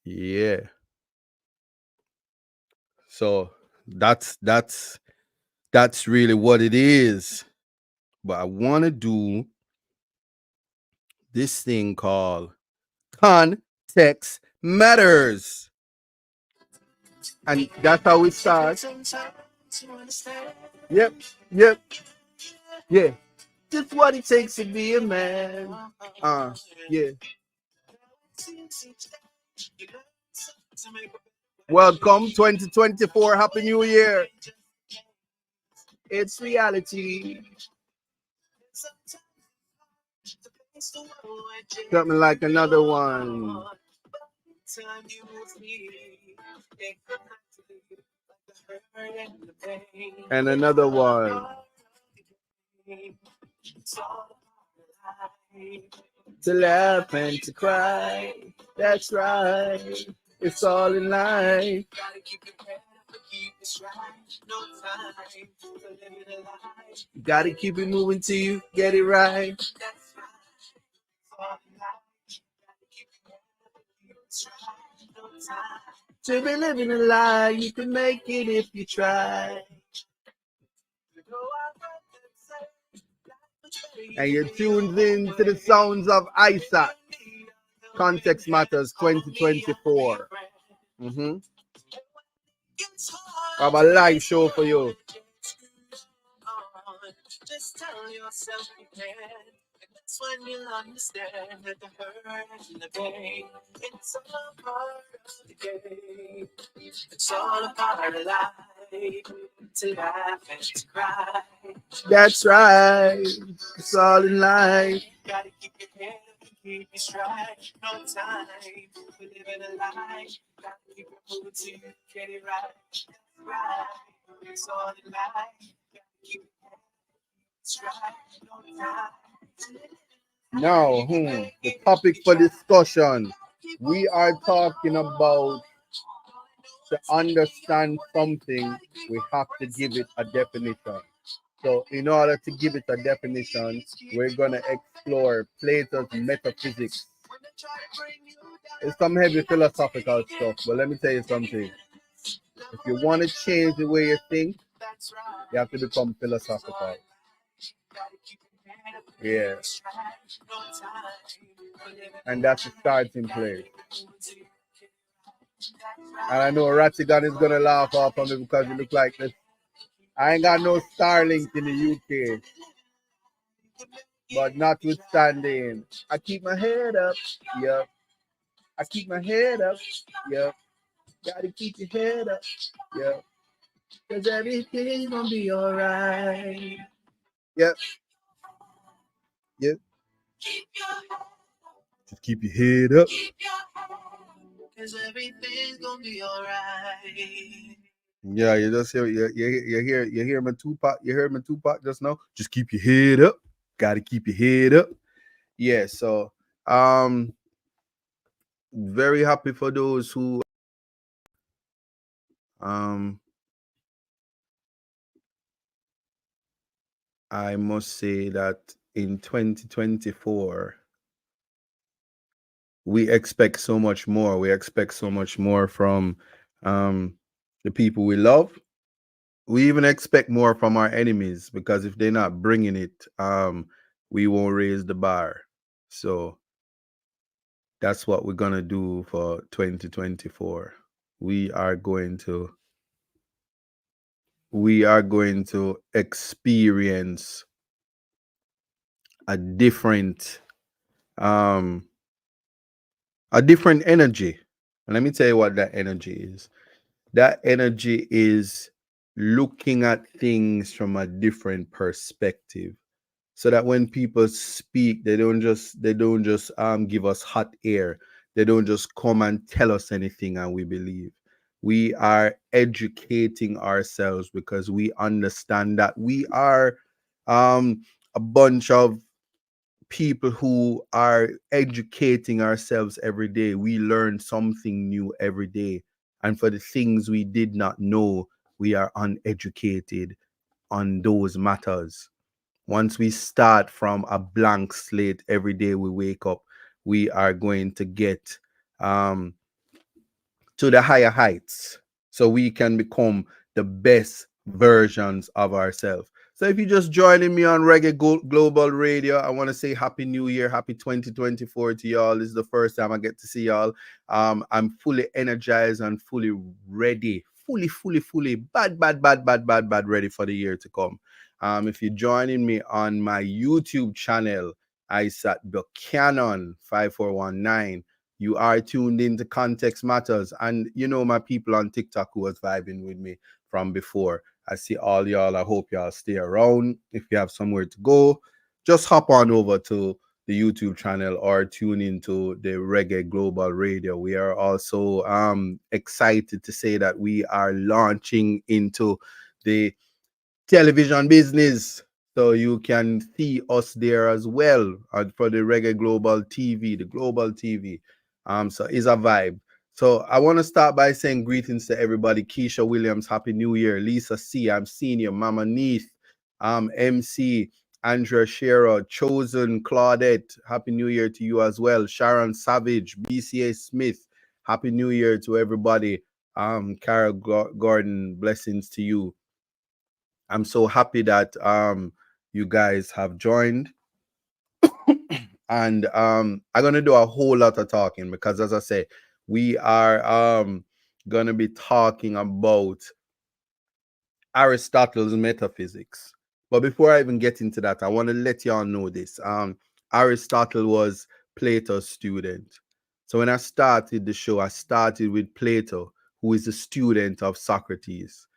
Yeah. So that's really what it is. But I want to do this thing called context matters. And that's how we start. Yep, yep, yeah. Just what it takes to be a man. Yeah. Welcome 2024. Happy New Year. It's reality. Something like another one. And another one. To laugh and to cry. That's right. It's all in life. Gotta keep it moving till you get it right. To be living a lie, you can make it if you try. And you're tuned in to the sounds of Isaac. Context Matters 2024. I have a live show for you. Just tell yourself you can. That's when you'll understand that the hurt and the pain, it's all a part of the game. It's all a part of life. To laugh and to cry. That's right. It's all in life. Gotta keep your head up and keep it straight. No time for living a life. Gotta keep it moving till you get it right. That's right. It's all in life. Gotta keep it now, the topic for discussion, we are talking about to understand something, we have to give it a definition. So in order to give it a definition, we're going to explore Plato's metaphysics. It's some heavy philosophical stuff, but let me tell you something. If you want to change the way you think, you have to become philosophical. Yeah. And that's the starting place. And I know Ratigan is going to laugh off on me because you look like this. I ain't got no Starlink in the UK. But notwithstanding, I keep my head up. Yep. I keep my head up. Yep. Gotta keep your head up. Yep. Because everything's going to be all right. Yep. Yep. Just keep your head up. Because everything's gonna be alright. Yeah, you just hear you hear my Tupac. You heard my Tupac just now. Just keep your head up. Gotta keep your head up. Yeah. So very happy for those who I must say that in 2024 we expect so much more. We expect so much more from the people we love. We even expect more from our enemies because if they're not bringing it, we won't raise the bar. So that's what we're gonna do for 2024. We are going to experience a different energy. And let me tell you what that energy is. That energy is looking at things from a different perspective, so that when people speak, they don't just give us hot air. They don't just come and tell us anything and we believe. We are educating ourselves because we understand that we are a bunch of people who are educating ourselves every day. We learn something new every day. And for the things we did not know, we are uneducated on those matters. Once we start from a blank slate every day we wake up, we are going to get to the higher heights so we can become the best versions of ourselves. So if you're just joining me on Reggae Global Radio, I want to say Happy New Year, Happy 2024 to y'all. This is the first time I get to see y'all. I'm fully energized and fully ready, fully, bad, ready for the year to come. If you're joining me on my YouTube channel, Isaac Buchanan 5419, you are tuned into Context Matters. And you know my people on TikTok who was vibing with me from before. I see all y'all. I hope y'all stay around. If you have somewhere to go, just hop on over to the YouTube channel or tune into the Reggae Global Radio. We are also excited to say that we are launching into the television business. So you can see us there as well for the Reggae Global TV, the Global TV. So it's a vibe. So I want to start by saying greetings to everybody. Keisha Williams, Happy New Year. Lisa C, I'm seeing you. Mama Neath, MC, Andrea Shearer, Chosen, Claudette, Happy New Year to you as well. Sharon Savage, BCA Smith, Happy New Year to everybody. Carol Gordon, blessings to you. I'm so happy that you guys have joined. And I'm gonna do a whole lot of talking because, as I say, we are gonna be talking about Aristotle's Metaphysics. But before I even get into that, I want to let y'all know this. Aristotle was Plato's student. So when I started the show, I started with Plato, who is a student of Socrates.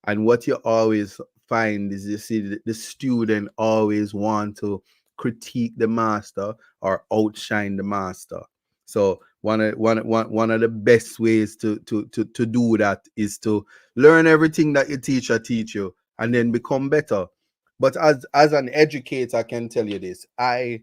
And what you always find is you see the student always want to critique the master or outshine the master. So one of the best ways to do that is to learn everything that your teacher teach you and then become better. But as an educator, I can tell you this. I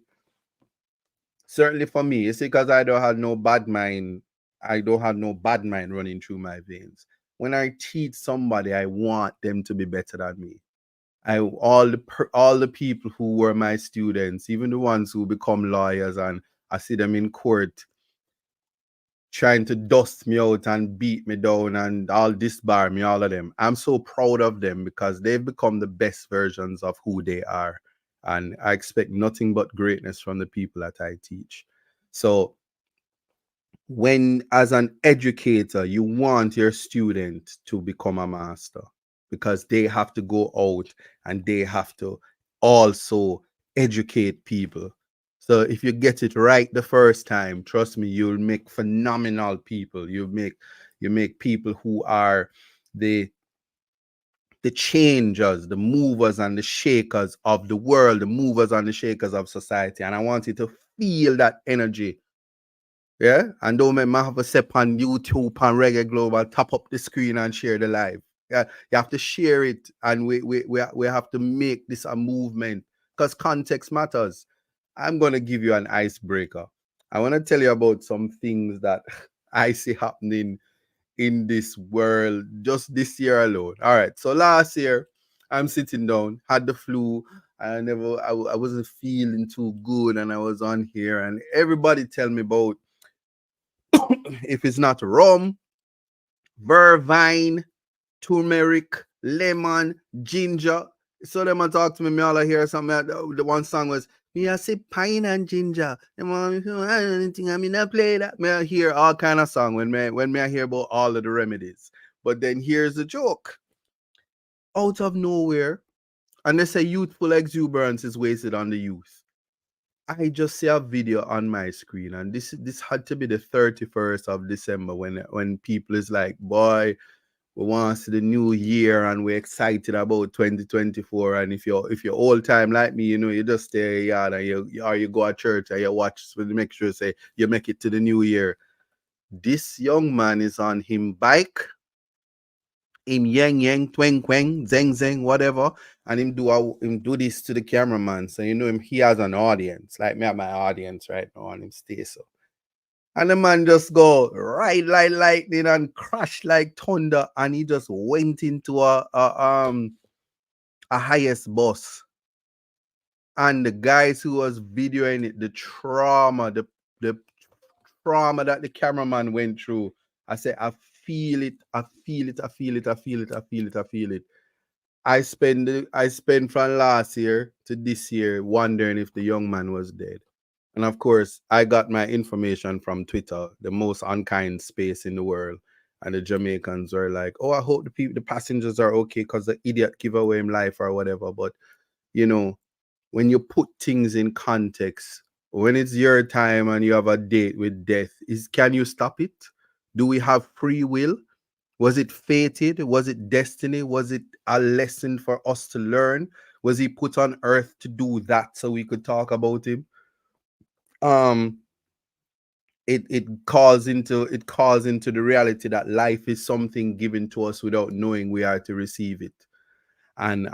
certainly, for me, it's because I don't have no bad mind. I don't have no bad mind running through my veins. When I teach somebody, I want them to be better than me. All the people who were my students, even the ones who become lawyers, and I see them in court trying to dust me out and beat me down and all disbar me, all of them. I'm so proud of them because they've become the best versions of who they are. And I expect nothing but greatness from the people that I teach. So when, as an educator, you want your student to become a master because they have to go out and they have to also educate people. So if you get it right the first time, trust me, you'll make phenomenal people. You make people who are the changers, the movers and the shakers of the world, the movers and the shakers of society. And I want you to feel that energy. Yeah, and don't make me have a step on YouTube and Reggae Global, tap up the screen and share the live. Yeah, you have to share it, and we have to make this a movement because context matters. I'm gonna give you an icebreaker. I want to tell you about some things that I see happening in this world just this year alone. All right, so last year I'm sitting down, had the flu. I wasn't feeling too good, and I was on here, and everybody tell me about if it's not rum, vervine, turmeric, lemon, ginger. So them a talk to me, all I hear something. The one song was, me I say pine and ginger. Them anything I mean I play that. Me I hear all kind of song when I hear about all of the remedies. But then here's the joke. Out of nowhere, and they say youthful exuberance is wasted on the youth. I just see a video on my screen, and this had to be the 31st of December when people is like, boy, we want to see the new year and we're excited about 2024. And if you're old time like me, you just stay in your yard and you go to church and you watch to make sure say you make it to the new year. This young man is on him bike, him yang twang quang zeng zeng whatever, and him do this to the cameraman. So him he has an audience like me at my audience right now, and him stay so. And the man just go right like lightning and crash like thunder, and he just went into a highest bus. And the guys who was videoing it, the trauma that the cameraman went through. I said, I feel it. I feel it. I feel it. I feel it. I feel it. I feel it. I spend from last year to this year wondering if the young man was dead. And of course, I got my information from Twitter, the most unkind space in the world. And the Jamaicans were like, "Oh, I hope the passengers are okay because the idiot give away him life or whatever." But you know, when you put things in context, when it's your time and you have a date with death, is can you stop it? Do we have free will? Was it fated? Was it destiny? Was it a lesson for us to learn? Was he put on earth to do that so we could talk about him? Um, it calls into the reality that life is something given to us without knowing we are to receive it. And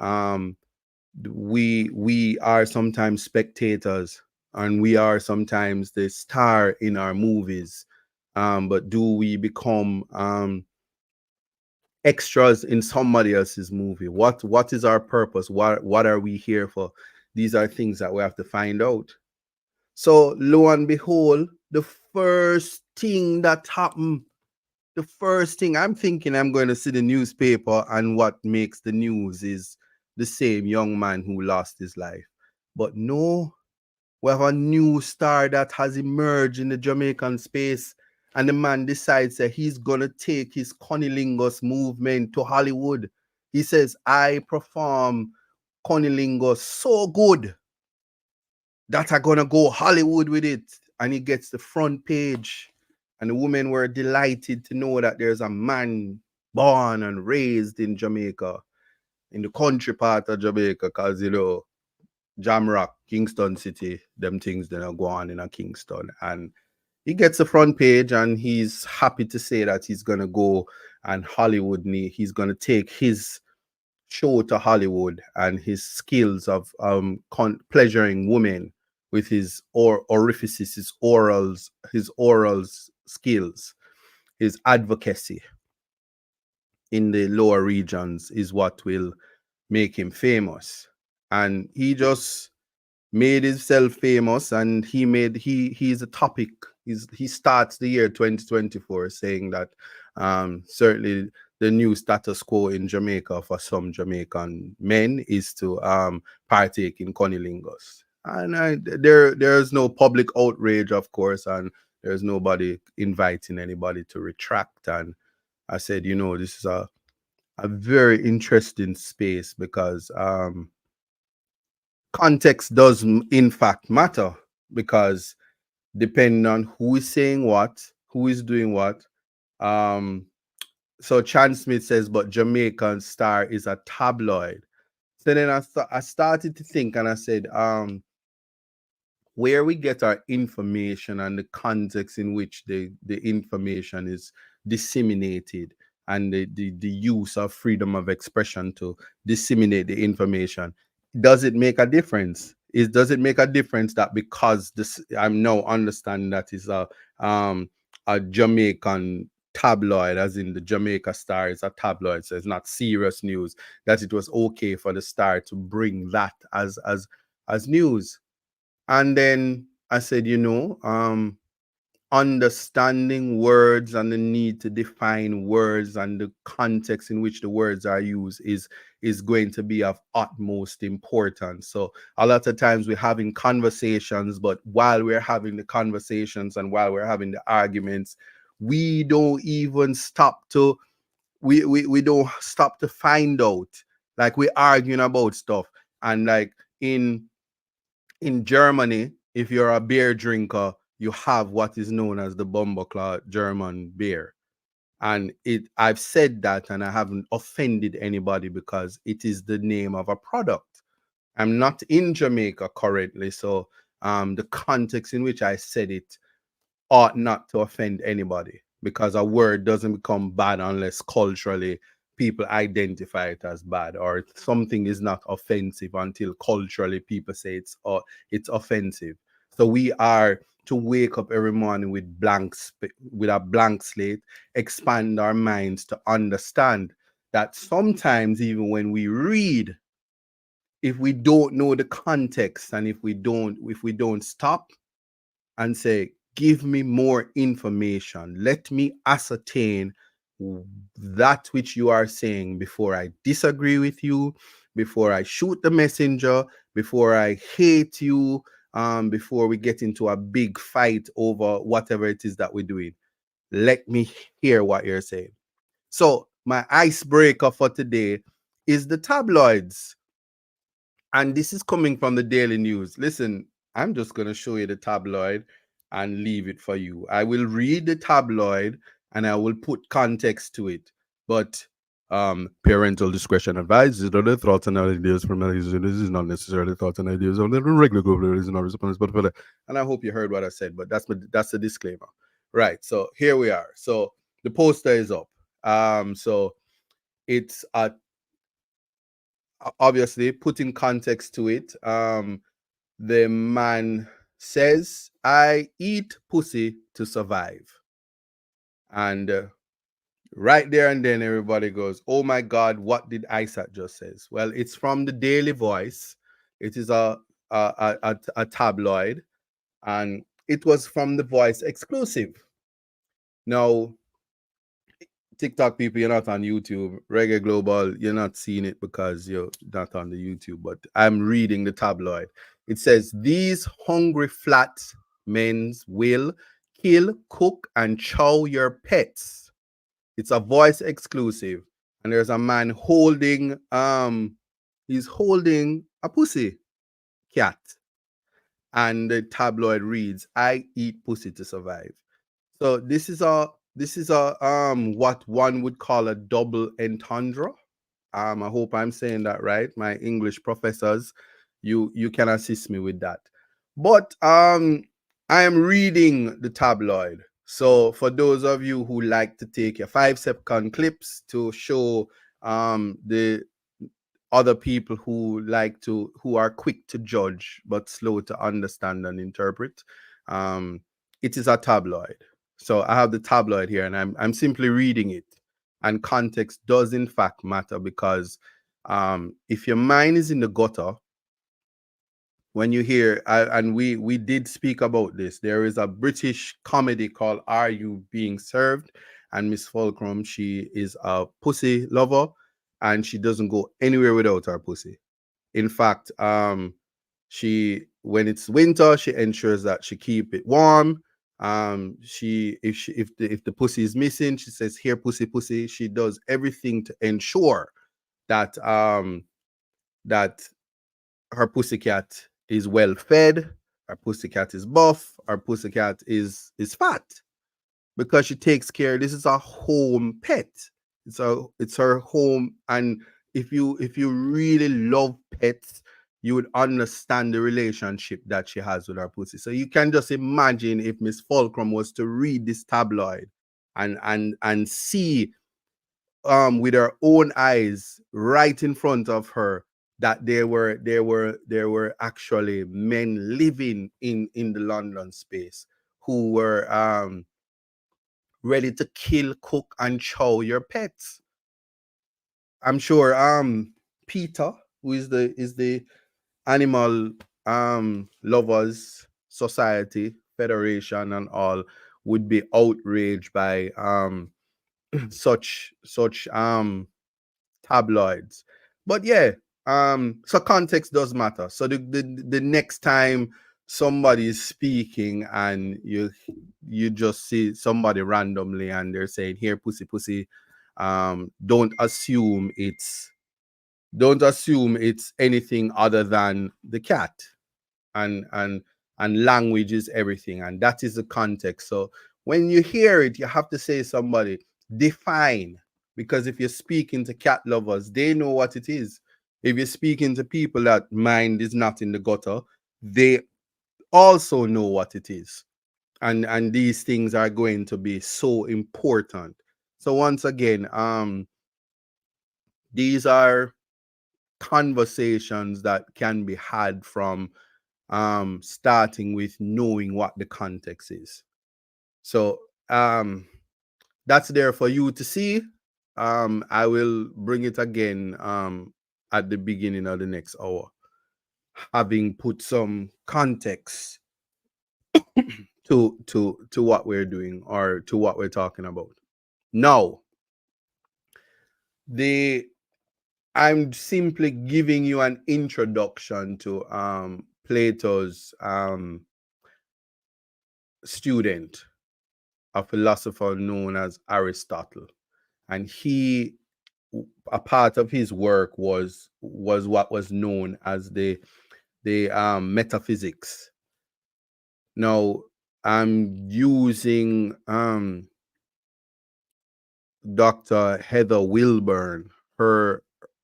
we are sometimes spectators, and we are sometimes the star in our movies. But do we become extras in somebody else's movie? What is our purpose? What are we here for? These are things that we have to find out. So lo and behold, the first thing that happened, the first thing I'm thinking, I'm going to see the newspaper, and what makes the news is the same young man who lost his life. But no, we have a new star that has emerged in the Jamaican space, and the man decides that he's gonna take his cunnilingus movement to Hollywood. He says, "I perform cunnilingus so good that I'm gonna go Hollywood with it," and he gets the front page. And the women were delighted to know that there's a man born and raised in Jamaica, in the country part of Jamaica, because Jamrock, Kingston City, them things that are going on in a Kingston. And he gets the front page, and he's happy to say that he's gonna go and Hollywood. He's gonna take his show to Hollywood, and his skills of pleasuring women with his orifices, his orals skills, his advocacy in the lower regions is what will make him famous. And he just made himself famous, and he's a topic. He starts the year 2024 saying that certainly the new status quo in Jamaica for some Jamaican men is to partake in cunnilingus. And there's no public outrage, of course, and there's nobody inviting anybody to retract. And I said, this is a very interesting space, because context does in fact matter, because depending on who is saying what, who is doing what. um so Chan Smith says, but Jamaican Star is a tabloid. So then I started to think, and I said, where we get our information and the context in which the information is disseminated, and the use of freedom of expression to disseminate the information, does it make a difference? Does it make a difference that because this, I'm now understanding that is a Jamaican tabloid, as in the Jamaica Star is a tabloid, so it's not serious news, that it was okay for the Star to bring that as news. And then I said, understanding words and the need to define words and the context in which the words are used is going to be of utmost importance. So a lot of times we're having conversations, but while we're having the conversations and while we're having the arguments, we don't even stop to we don't stop to find out. Like, we're arguing about stuff, and like in Germany, if you're a beer drinker, you have what is known as the Bumbleclaw German beer. And I've said that, and I haven't offended anybody, because it is the name of a product. I'm not in Jamaica currently, so the context in which I said it ought not to offend anybody, because a word doesn't become bad unless culturally people identify it as bad, or something is not offensive until culturally people say it's offensive. So we are to wake up every morning with with a blank slate, expand our minds to understand that sometimes, even when we read, if we don't know the context, and if we don't stop and say, give me more information, let me ascertain that which you are saying before I disagree with you, before I shoot the messenger, before I hate you, before we get into a big fight over whatever it is that we're doing. Let me hear what you're saying. So, my icebreaker for today is the tabloids. And this is coming from the Daily News. Listen, I'm just going to show you the tabloid and leave it for you. I will read the tabloid and I will put context to it. But parental discretion advised. These are the thoughts and ideas from this is not necessarily thoughts and ideas of the regular government is not responsible for that. And I hope you heard what I said, but that's the disclaimer. Right. So here we are. So the poster is up. So it's obviously putting context to it. The man says, I eat pussy to survive. And right there and then everybody goes, oh my God, what did Isaac just says? Well, it's from the Daily Voice. It is a tabloid, and it was from the Voice exclusive. Now, TikTok people, you're not on YouTube. Reggae Global, you're not seeing it because you're not on the YouTube. But I'm reading the tabloid. It says, these hungry flat men's will kill, cook, and chow your pets. It's a Voice exclusive. And there's a man holding, he's holding a pussy cat. And the tabloid reads, I eat pussy to survive. So this is a what one would call a double entendre. I hope I'm saying that right. My English professors, you can assist me with that. But I am reading the tabloid. So for those of you who like to take your 5-second clips to show the other people who are quick to judge but slow to understand and interpret, it is a tabloid. So I have the tabloid here and I'm simply reading it. And context does in fact matter, because if your mind is in the gutter, when you hear, and we did speak about this, there is a British comedy called Are You Being Served? And Miss Fulcrum, she is a pussy lover and she doesn't go anywhere without her pussy. In fact, she, when it's winter, she ensures that she keep it warm. If the pussy is missing, she says, here pussy pussy. She does everything to ensure that that her pussycat is well fed, her pussycat is buff, her pussycat is fat, because she takes care. This is a home pet. It's her home. And if you really love pets, you would understand the relationship that she has with her pussy. So you can just imagine if Miss Fulcrum was to read this tabloid and see with her own eyes right in front of her that there were actually men living in the London space who were ready to kill, cook, and chow your pets. I'm sure Peter, who is the animal lovers society federation and all, would be outraged by such tabloids. But yeah, so context does matter. So the next time somebody is speaking and you just see somebody randomly and they're saying, here pussy pussy, don't assume it's anything other than the cat. And language is everything, and that is the context. So when you hear it, you have to say, somebody define, because if you're speaking to cat lovers, they know what it is. If you're speaking to people that mind is not in the gutter, they also know what it is. And these things are going to be so important. So once again, these are conversations that can be had from starting with knowing what the context is. So that's there for you to see. I will bring it again at the beginning of the next hour, having put some context to what we're doing or to what we're talking about. Now, the I'm simply giving you an introduction to Plato's student, a philosopher known as Aristotle. And he, a part of his work was what was known as the metaphysics. Now, I'm using Dr. Heather Wilburn, her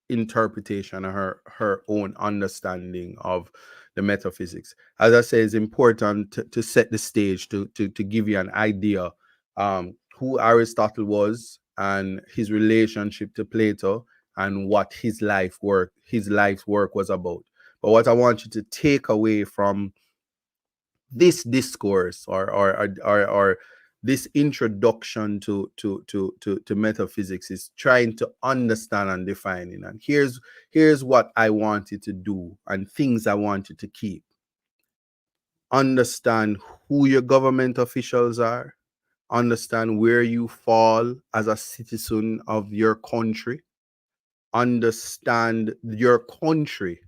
interpretation, her own understanding of the metaphysics. As I say, it's important to set the stage to give you an idea who Aristotle was and his relationship to Plato and what his life's work was about. But what I want you to take away from this discourse or this introduction to metaphysics is trying to understand and define it. And here's what I want you to do and things I want you to keep. Understand who your government officials are. Understand where you fall as a citizen of your country. Understand your country.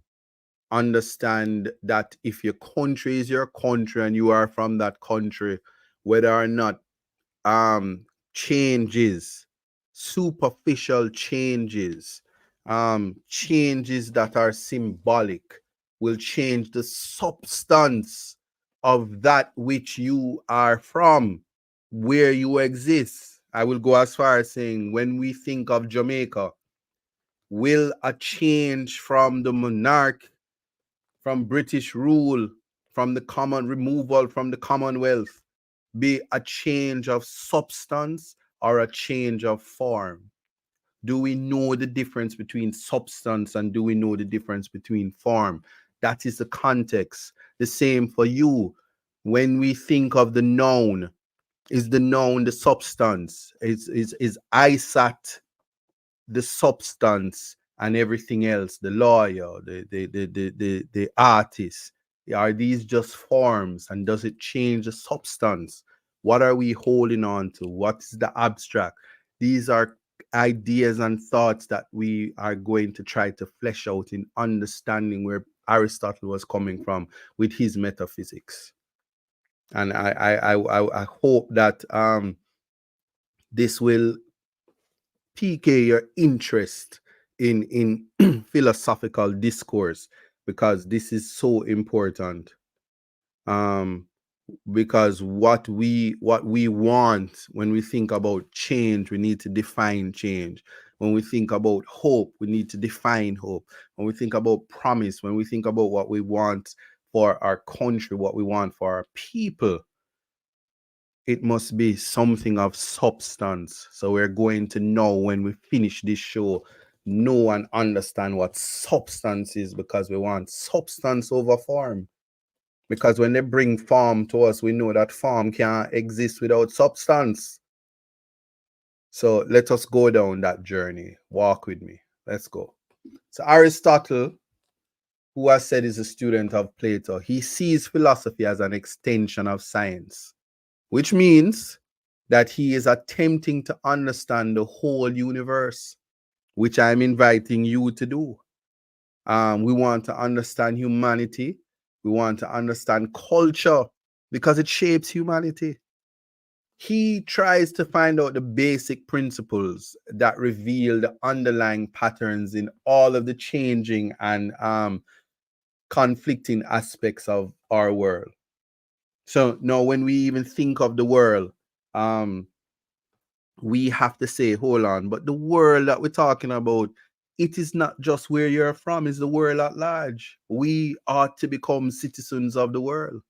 Understand that if your country is your country and you are from that country, whether or not changes, superficial changes, changes that are symbolic will change the substance of that which you are from, where you exist. I will go as far as saying when we think of Jamaica, will a change from the monarch, from British rule, from the common removal from the Commonwealth, be a change of substance or a change of form? Do we know the difference between substance and do we know the difference between form? That is the context. The same for you. When we think of the noun, is the noun the substance? Is Isat the substance and everything else, the lawyer, the artist? Are these just forms and does it change the substance? What are we holding on to? What is the abstract? These are ideas and thoughts that we are going to try to flesh out in understanding where Aristotle was coming from with his metaphysics. And I hope that this will pique your interest in philosophical discourse, because this is so important. Because what we want when we think about change, we need to define change. When we think about hope, we need to define hope. When we think about promise, when we think about what we want for our country, what we want for our people, it must be something of substance. So we're going to know when we finish this show, know and understand what substance is, because we want substance over form. Because when they bring form to us, we know that form can't exist without substance. So let us go down that journey. Walk with me. Let's go. So Aristotle, who I said is a student of Plato, he sees philosophy as an extension of science, which means that he is attempting to understand the whole universe, which I'm inviting you to do. We want to understand humanity. We want to understand culture because it shapes humanity. He tries to find out the basic principles that reveal the underlying patterns in all of the changing and conflicting aspects of our world. So now when we even think of the world, we have to say, hold on, but the world that we're talking about, it is not just where you're from, it's the world at large. We ought to become citizens of the world.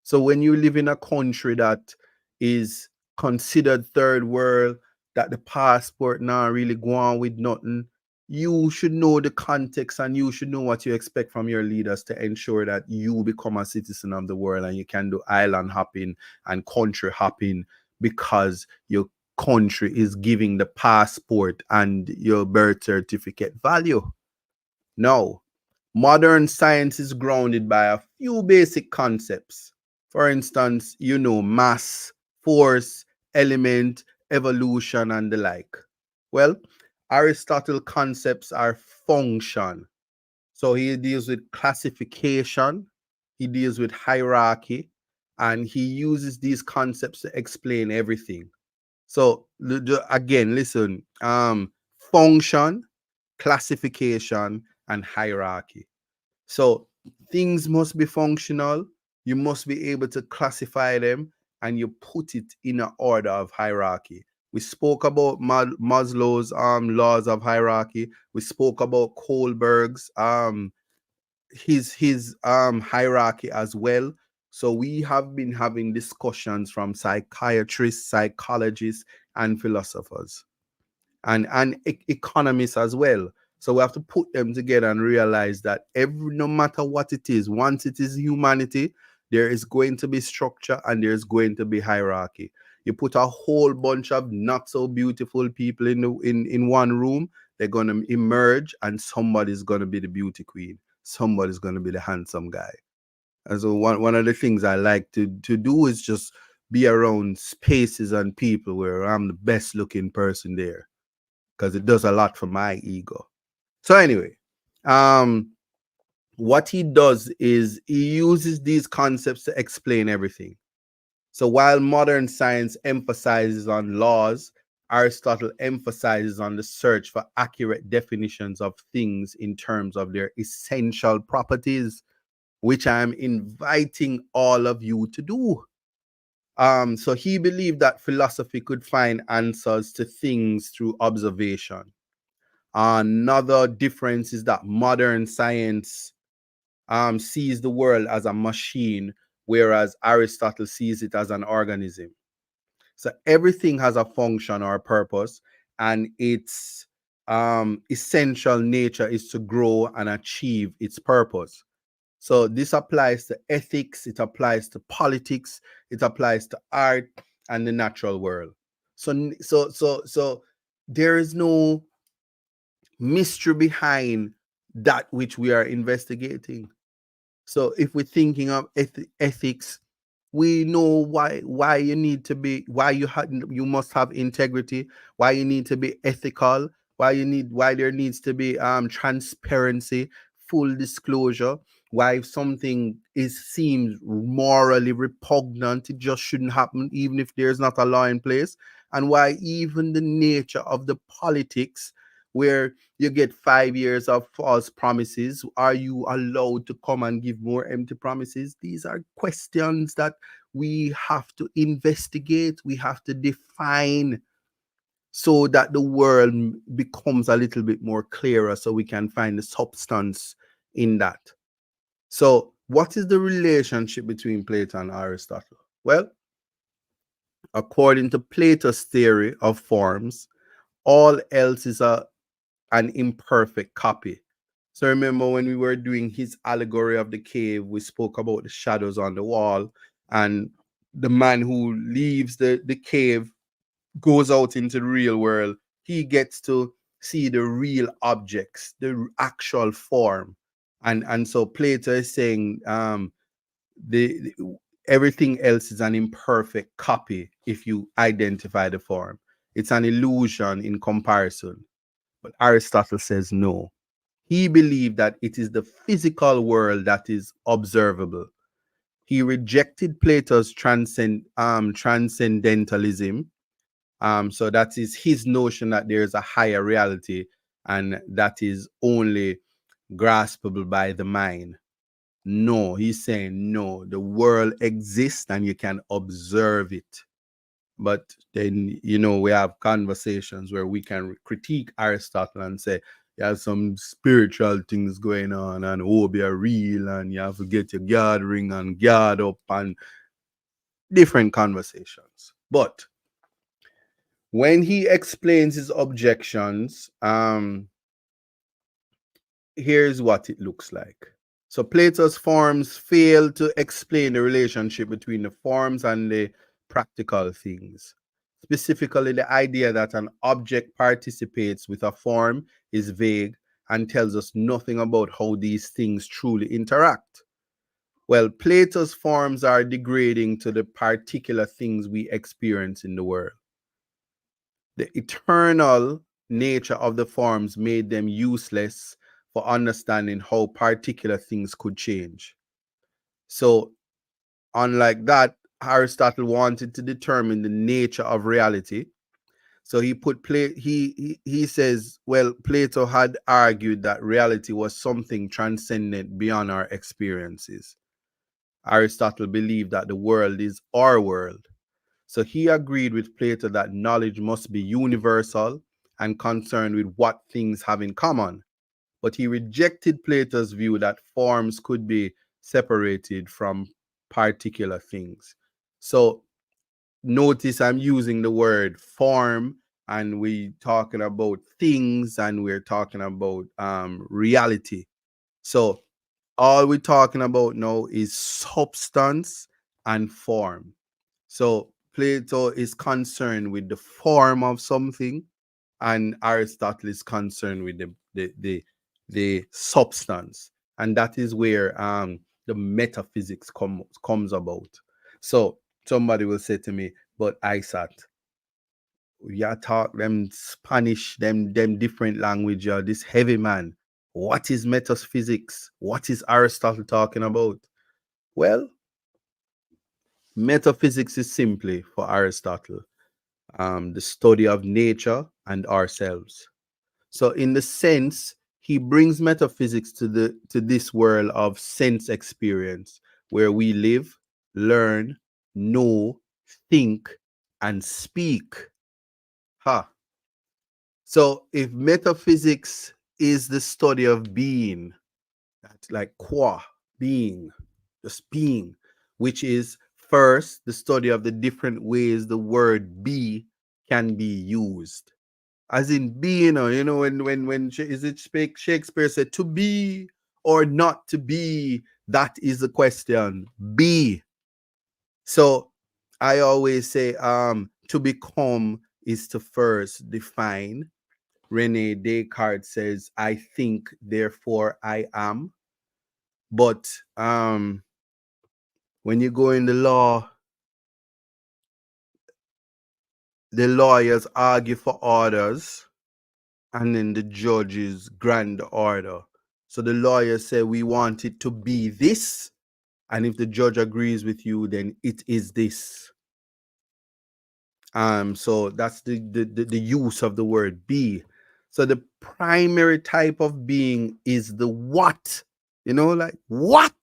So when you live in a country that is considered third world, that the passport now really go on with nothing, you should know the context and you should know what you expect from your leaders to ensure that you become a citizen of the world and you can do island hopping and country hopping because your country is giving the passport and your birth certificate value. No, modern science is grounded by a few basic concepts. For instance, mass, force, element, evolution, and the like. Well, Aristotle concepts are function. So he deals with classification, he deals with hierarchy, and he uses these concepts to explain everything. So again, listen, function, classification, and hierarchy. So things must be functional. You must be able to classify them and you put it in an order of hierarchy. We spoke about Maslow's laws of hierarchy. We spoke about Kohlberg's his hierarchy as well. So we have been having discussions from psychiatrists, psychologists, and philosophers and economists as well. So we have to put them together and realize that no matter what it is, once it is humanity, there is going to be structure and there's going to be hierarchy. You put a whole bunch of not so beautiful people in one room, they're gonna emerge, and somebody's gonna be the beauty queen. Somebody's gonna be the handsome guy. And so one of the things I like to do is just be around spaces and people where I'm the best looking person there, because it does a lot for my ego. So anyway, what he does is he uses these concepts to explain everything. So while modern science emphasizes on laws, Aristotle emphasizes on the search for accurate definitions of things in terms of their essential properties, which I'm inviting all of you to do. So he believed that philosophy could find answers to things through observation. Another difference is that modern science sees the world as a machine, whereas Aristotle sees it as an organism. So everything has a function or a purpose, and its essential nature is to grow and achieve its purpose. So this applies to ethics, it applies to politics, it applies to art and the natural world. So there is no mystery behind that which we are investigating. So if we're thinking of ethics, we know why you need to be, why you must have integrity, why you need to be ethical, why there needs to be transparency, full disclosure, why if something seems morally repugnant, it just shouldn't happen even if there's not a law in place, and why even the nature of the politics where you get 5 years of false promises. Are you allowed to come and give more empty promises? These are questions that we have to investigate, we have to define, so that the world becomes a little bit more clearer, so we can find the substance in that. So, what is the relationship between Plato and Aristotle? Well, according to Plato's theory of forms, all else is an imperfect copy. So remember when we were doing his allegory of the cave, we spoke about the shadows on the wall, and the man who leaves the cave goes out into the real world. He gets to see the real objects, the actual form. And so Plato is saying the everything else is an imperfect copy if you identify the form. It's an illusion in comparison. But Aristotle says no. He believed that it is the physical world that is observable. He rejected Plato's transcendentalism. So that is his notion that there is a higher reality and that is only graspable by the mind. No, he's saying no, the world exists and you can observe it. But then, we have conversations where we can critique Aristotle and say, you have some spiritual things going on and be a real, and you have to get your gathering and guard up, and different conversations. But when he explains his objections, here's what it looks like. So Plato's forms fail to explain the relationship between the forms and the practical things. Specifically, the idea that an object participates with a form is vague and tells us nothing about how these things truly interact. Well, Plato's forms are degrading to the particular things we experience in the world. The eternal nature of the forms made them useless for understanding how particular things could change. So, unlike that, Aristotle wanted to determine the nature of reality. So he says, well, Plato had argued that reality was something transcendent beyond our experiences. Aristotle believed that the world is our world. So he agreed with Plato that knowledge must be universal and concerned with what things have in common. But he rejected Plato's view that forms could be separated from particular things. So notice I'm using the word form, and we talking about things, and we're talking about reality. So all we're talking about now is substance and form. So Plato is concerned with the form of something, and Aristotle is concerned with the substance, and that is where the metaphysics comes about. So somebody will say to me, "But Isaac, you talk them Spanish, them different language, this heavy man. What is metaphysics? What is Aristotle talking about?" Well, metaphysics is simply for Aristotle the study of nature and ourselves. So, in the sense, he brings metaphysics to this world of sense experience, where we live, learn, know, think, and speak. Ha. So, if metaphysics is the study of being, that's like qua, being, just being, which is first the study of the different ways the word be can be used. As in being, when is it Shakespeare said to be or not to be? That is the question. Be. So I always say, to become is to first define. Rene Descartes says, I think, therefore I am. But when you go in the law, the lawyers argue for orders, and then the judges grant the order. So the lawyers say, we want it to be this, and if the judge agrees with you, then it is this. So that's the use of the word be. So the primary type of being is the what. Like what?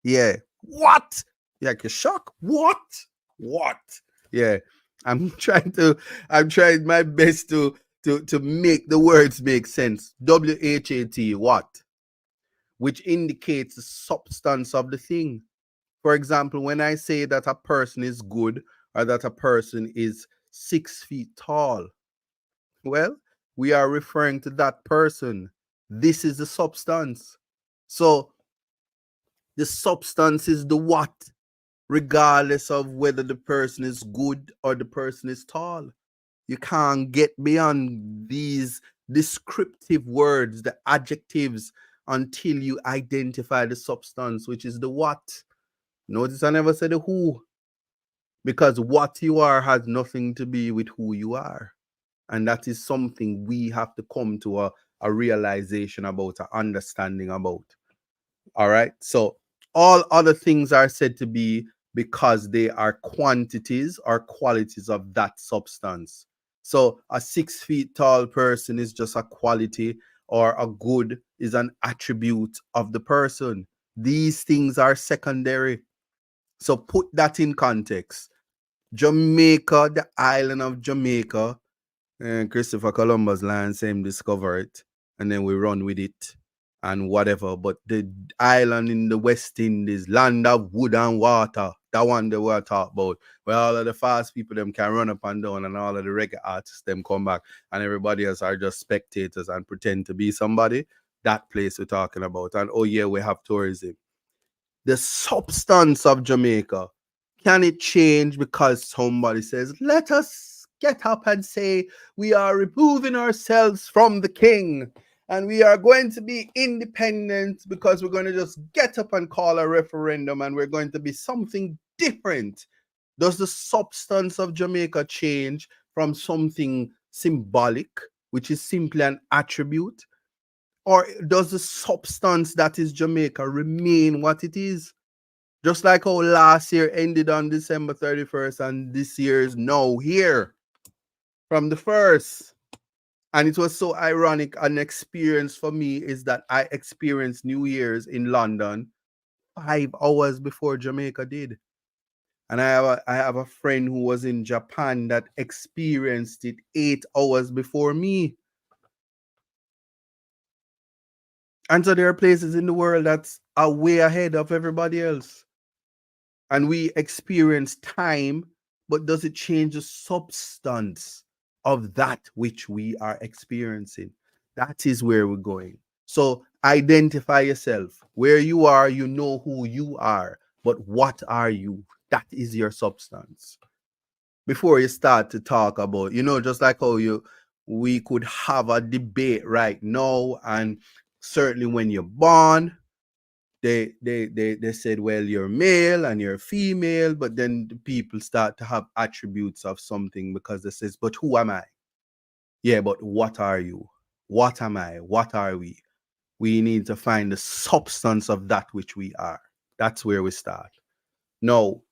Yeah. What? Like a shock. What? What? Yeah. I'm trying my best to make the words make sense. WHAT, what? Which indicates the substance of the thing. For example, when I say that a person is good or that a person is 6 feet tall, well, we are referring to that person. This is the substance. So the substance is the what, regardless of whether the person is good or the person is tall. You can't get beyond these descriptive words, the adjectives, until you identify the substance, which is the what. Notice I never said the who, because what you are has nothing to be with who you are. And that is something we have to come to a realization about, an understanding about. All right. So all other things are said to be because they are quantities or qualities of that substance. So a 6 feet tall person is just a quality, or a good is an attribute of the person. These things are secondary. So put that in context. Jamaica, the island of Jamaica, and Christopher Columbus land same discover it, and then we run with it and whatever. But the island in the West Indies, land of wood and water, that one they were talk about, where all of the fast people them can run up and down, and all of the reggae artists them come back, and everybody else are just spectators and pretend to be somebody. That place we're talking about. And oh yeah, we have tourism. The substance of Jamaica, can it change because somebody says, let us get up and say we are removing ourselves from the king and we are going to be independent because we're going to just get up and call a referendum and we're going to be something different? Does the substance of Jamaica change from something symbolic which is simply an attribute? Or does the substance that is Jamaica remain what it is? Just like how last year ended on December 31st and this year is now here from the first. And it was so ironic. An experience for me is that I experienced New Year's in London 5 hours before Jamaica did. And I have a friend who was in Japan that experienced it 8 hours before me. And so there are places in the world that's are way ahead of everybody else. And we experience time, but does it change the substance of that which we are experiencing? That is where we're going. So identify yourself. Where you are, you know who you are. But what are you? That is your substance. Before you start to talk about, just like how we could have a debate right now, and certainly when you're born, they said, well, you're male and you're female, but then the people start to have attributes of something because they says, but who am I? Yeah, but what are you? What am I? What are we? We need to find the substance of that which we are. That's where we start. Now,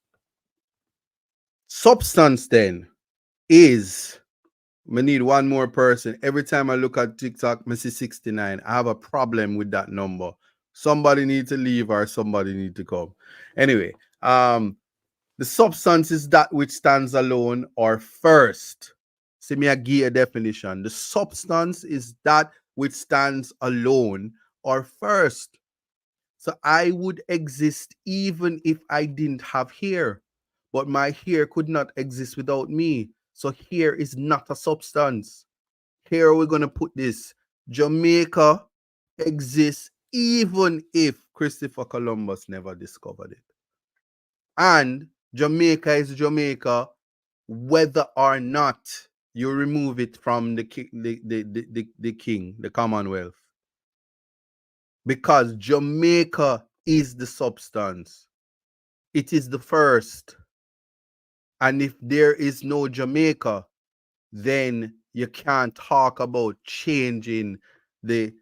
substance then is, we need one more person. Every time I look at TikTok, I see 69. I have a problem with that number. Somebody need to leave or somebody need to come. Anyway, the substance is that which stands alone or first. See me, I give a definition. The substance is that which stands alone or first. So I would exist even if I didn't have hair, but my hair could not exist without me. So hair is not a substance. Here we're going to put this. Jamaica exists even if Christopher Columbus never discovered it. And Jamaica is Jamaica whether or not you remove it from the king, the Commonwealth. Because Jamaica is the substance. It is the first. And if there is no Jamaica, then you can't talk about changing the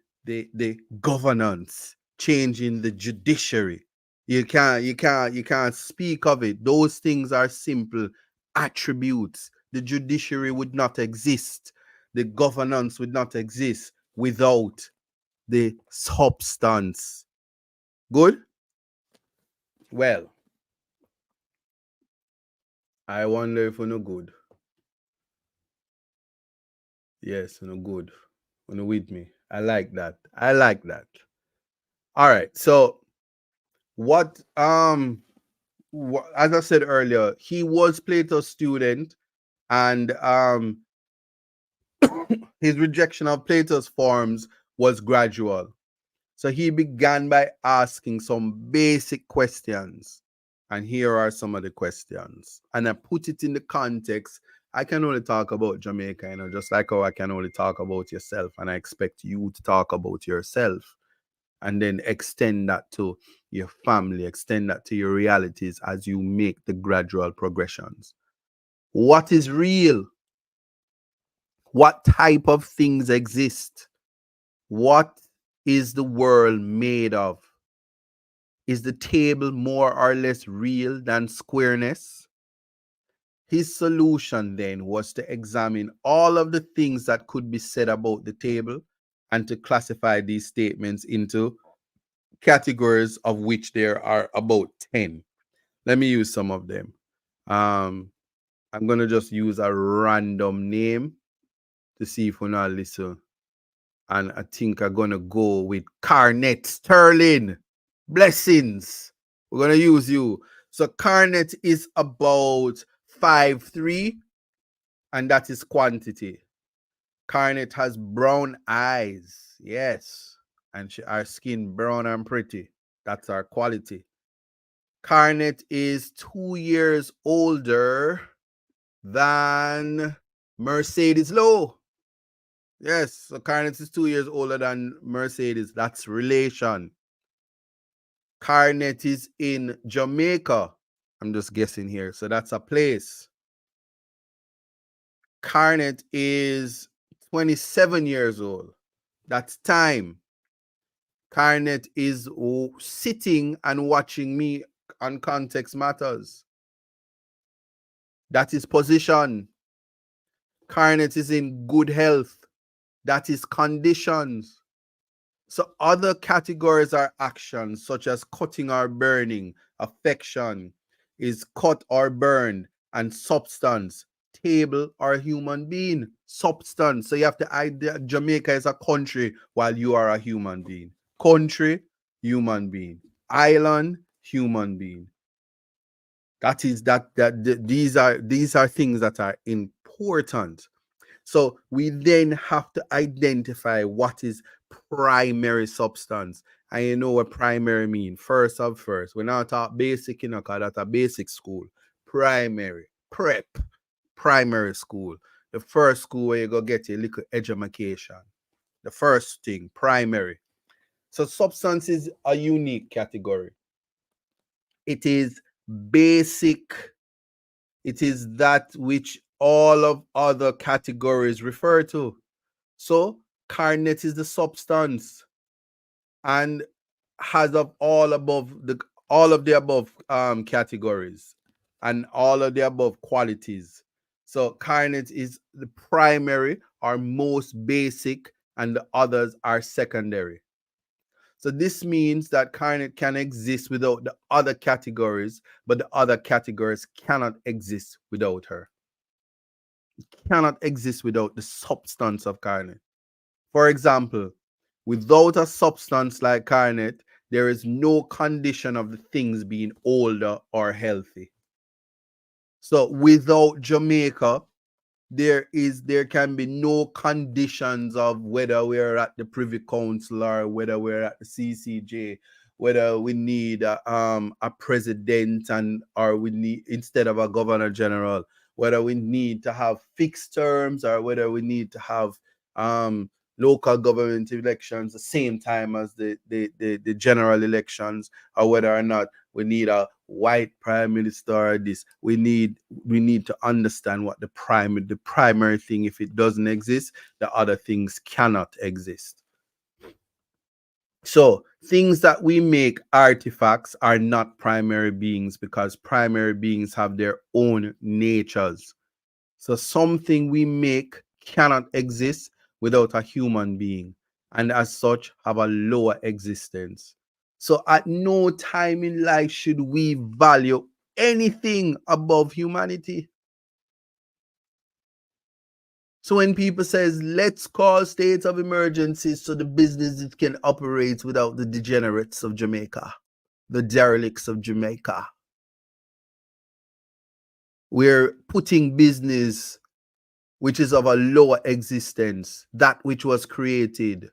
governance, changing the judiciary. You can't speak of it. Those things are simple attributes. The judiciary would not exist. The governance would not exist without the substance. Good? Well, I wonder if we're no good. Yes, we're no good. We're no with me. I like that. I like that. All right. So what as I said earlier, he was Plato's student, and his rejection of Plato's forms was gradual. So he began by asking some basic questions. And here are some of the questions. And I put it in the context. I can only talk about Jamaica, just like how I can only talk about yourself. And I expect you to talk about yourself. And then extend that to your family, extend that to your realities as you make the gradual progressions. What is real? What type of things exist? What is the world made of? Is the table more or less real than squareness? His solution then was to examine all of the things that could be said about the table and to classify these statements into categories, of which there are about 10. Let me use some of them. I'm going to just use a random name to see if we're not listen. And I think I'm going to go with Carnet Sterling. Blessings. We're going to use you. So Carnet is about 5'3", and that is quantity. Carnet has brown eyes. Yes. And our skin brown and pretty. That's our quality. Carnet is 2 years older than Mercedes Lowe. Yes, so Carnet is 2 years older than Mercedes. That's relation. Carnet is in Jamaica. I'm just guessing here. So that's a place. Carnet is 27 years old. That's time. Karnet is sitting and watching me on Context Matters. That is position. Karnet is in good health. That is conditions. So other categories are actions such as cutting or burning. Affection is cut or burned. And substance, table or human being. Substance. So you have to idea Jamaica is a country while you are a human being. Country, human being. Island, human being. That is these are things that are important. So we then have to identify what is primary substance. And you know what primary mean. First of first. We're not talking basic, you know, because that's a basic school. Primary, prep, primary school. The first school where you go get a little education. The first thing, primary. So substance is a unique category. It is basic. It is that which all of other categories refer to. So carnet is the substance and has of all of the above categories and all of the above qualities. So carnet is the primary or most basic, and the others are secondary. So this means that carnet can exist without the other categories, but the other categories cannot exist without her. It cannot exist without the substance of carnet. For example, without a substance like carnet, there is no condition of the things being older or healthy. So without Jamaica, there can be no conditions of whether we're at the Privy Council or whether we're at the CCJ, whether we need a president or we need instead of a governor general, whether we need to have fixed terms or whether we need to have local government elections the same time as the general elections, or whether or not we need a white prime minister or this. We need to understand what the primary thing. If it doesn't exist, the other things cannot exist. So things that we make artifacts are not primary beings, because primary beings have their own natures. So something we make cannot exist without a human being, and as such have a lower existence. So at no time in life should we value anything above humanity. So when people says, let's call states of emergency so the businesses can operate without the degenerates of Jamaica, the derelicts of Jamaica, we're putting business which is of a lower existence, that which was created,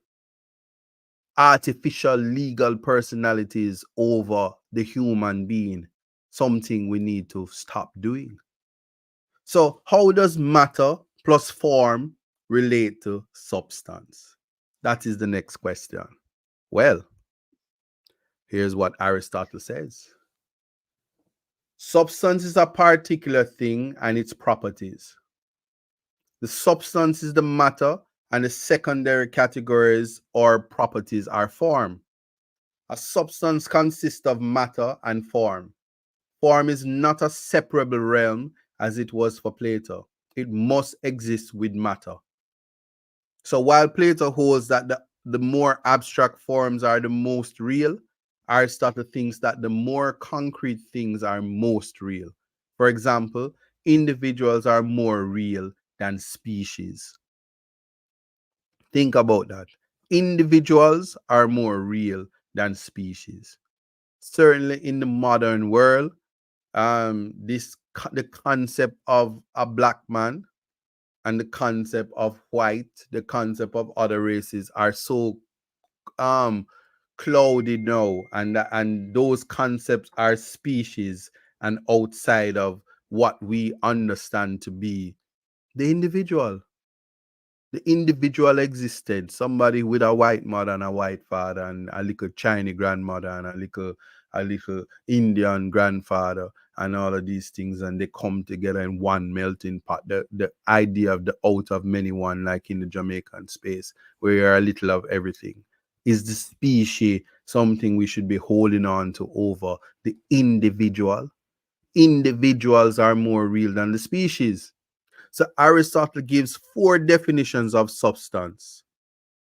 artificial legal personalities over the human being, something we need to stop doing. So how does matter plus form relate to substance? That is the next question. Well, here's what Aristotle says. Substance is a particular thing and its properties. The substance is the matter, and the secondary categories or properties are form. A substance consists of matter and form. Form is not a separable realm as it was for Plato. It must exist with matter. So while Plato holds that the more abstract forms are the most real, Aristotle thinks that the more concrete things are most real. For example, individuals are more real than species. Think about that. Individuals are more real than species. Certainly in the modern world, the concept of a black man and the concept of white, the concept of other races are so clouded now, and those concepts are species and outside of what we understand to be the individual. The individual existence, somebody with a white mother and a white father and a little Chinese grandmother and a little Indian grandfather and all of these things, and they come together in one melting pot. The idea of the out of many one, like in the Jamaican space, where you're a little of everything. Is the species something we should be holding on to over the individual? Individuals are more real than the species. So Aristotle gives 4 definitions of substance.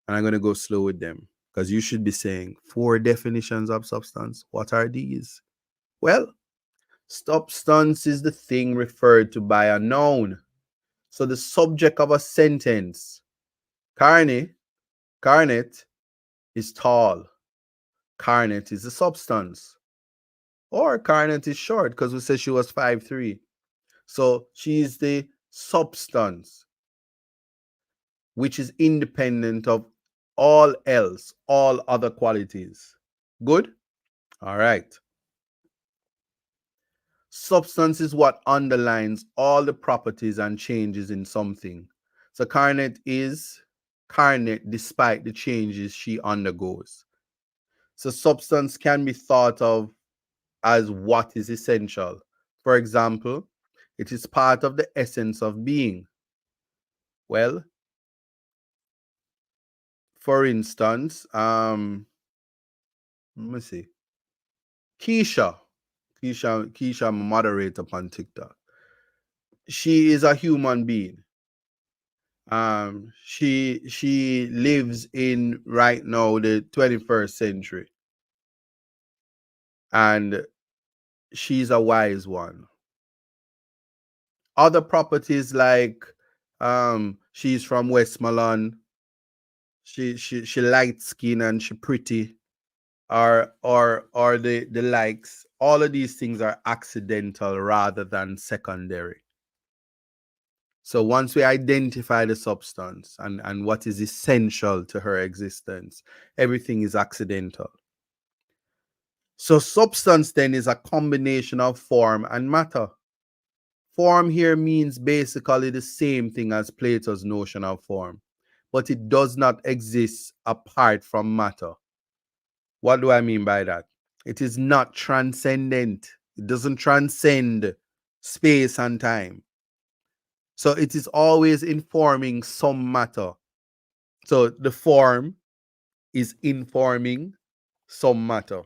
And I'm going to go slow with them because you should be saying 4 definitions of substance. What are these? Well, substance is the thing referred to by a noun. So the subject of a sentence, carne, carnet, is tall. Carnet is a substance. Or carnet is short because we said she was 5'3". So she is the substance, which is independent of all else, all other qualities. Good? All right. Substance is what underlines all the properties and changes in something. So Carnet is Carnet despite the changes she undergoes. So substance can be thought of as what is essential. For example, it is part of the essence of being. Well, for instance, let me see. Keisha, moderator on TikTok. She is a human being. She lives in right now the 21st century, and she's a wise one. Other properties like she's from Westmoreland, she light skin and she pretty, or the likes. All of these things are accidental rather than secondary. So once we identify the substance and what is essential to her existence, everything is accidental. So substance then is a combination of form and matter. Form here means basically the same thing as Plato's notion of form, but it does not exist apart from matter. What do I mean by that? It is not transcendent. It doesn't transcend space and time. So it is always informing some matter. So the form is informing some matter.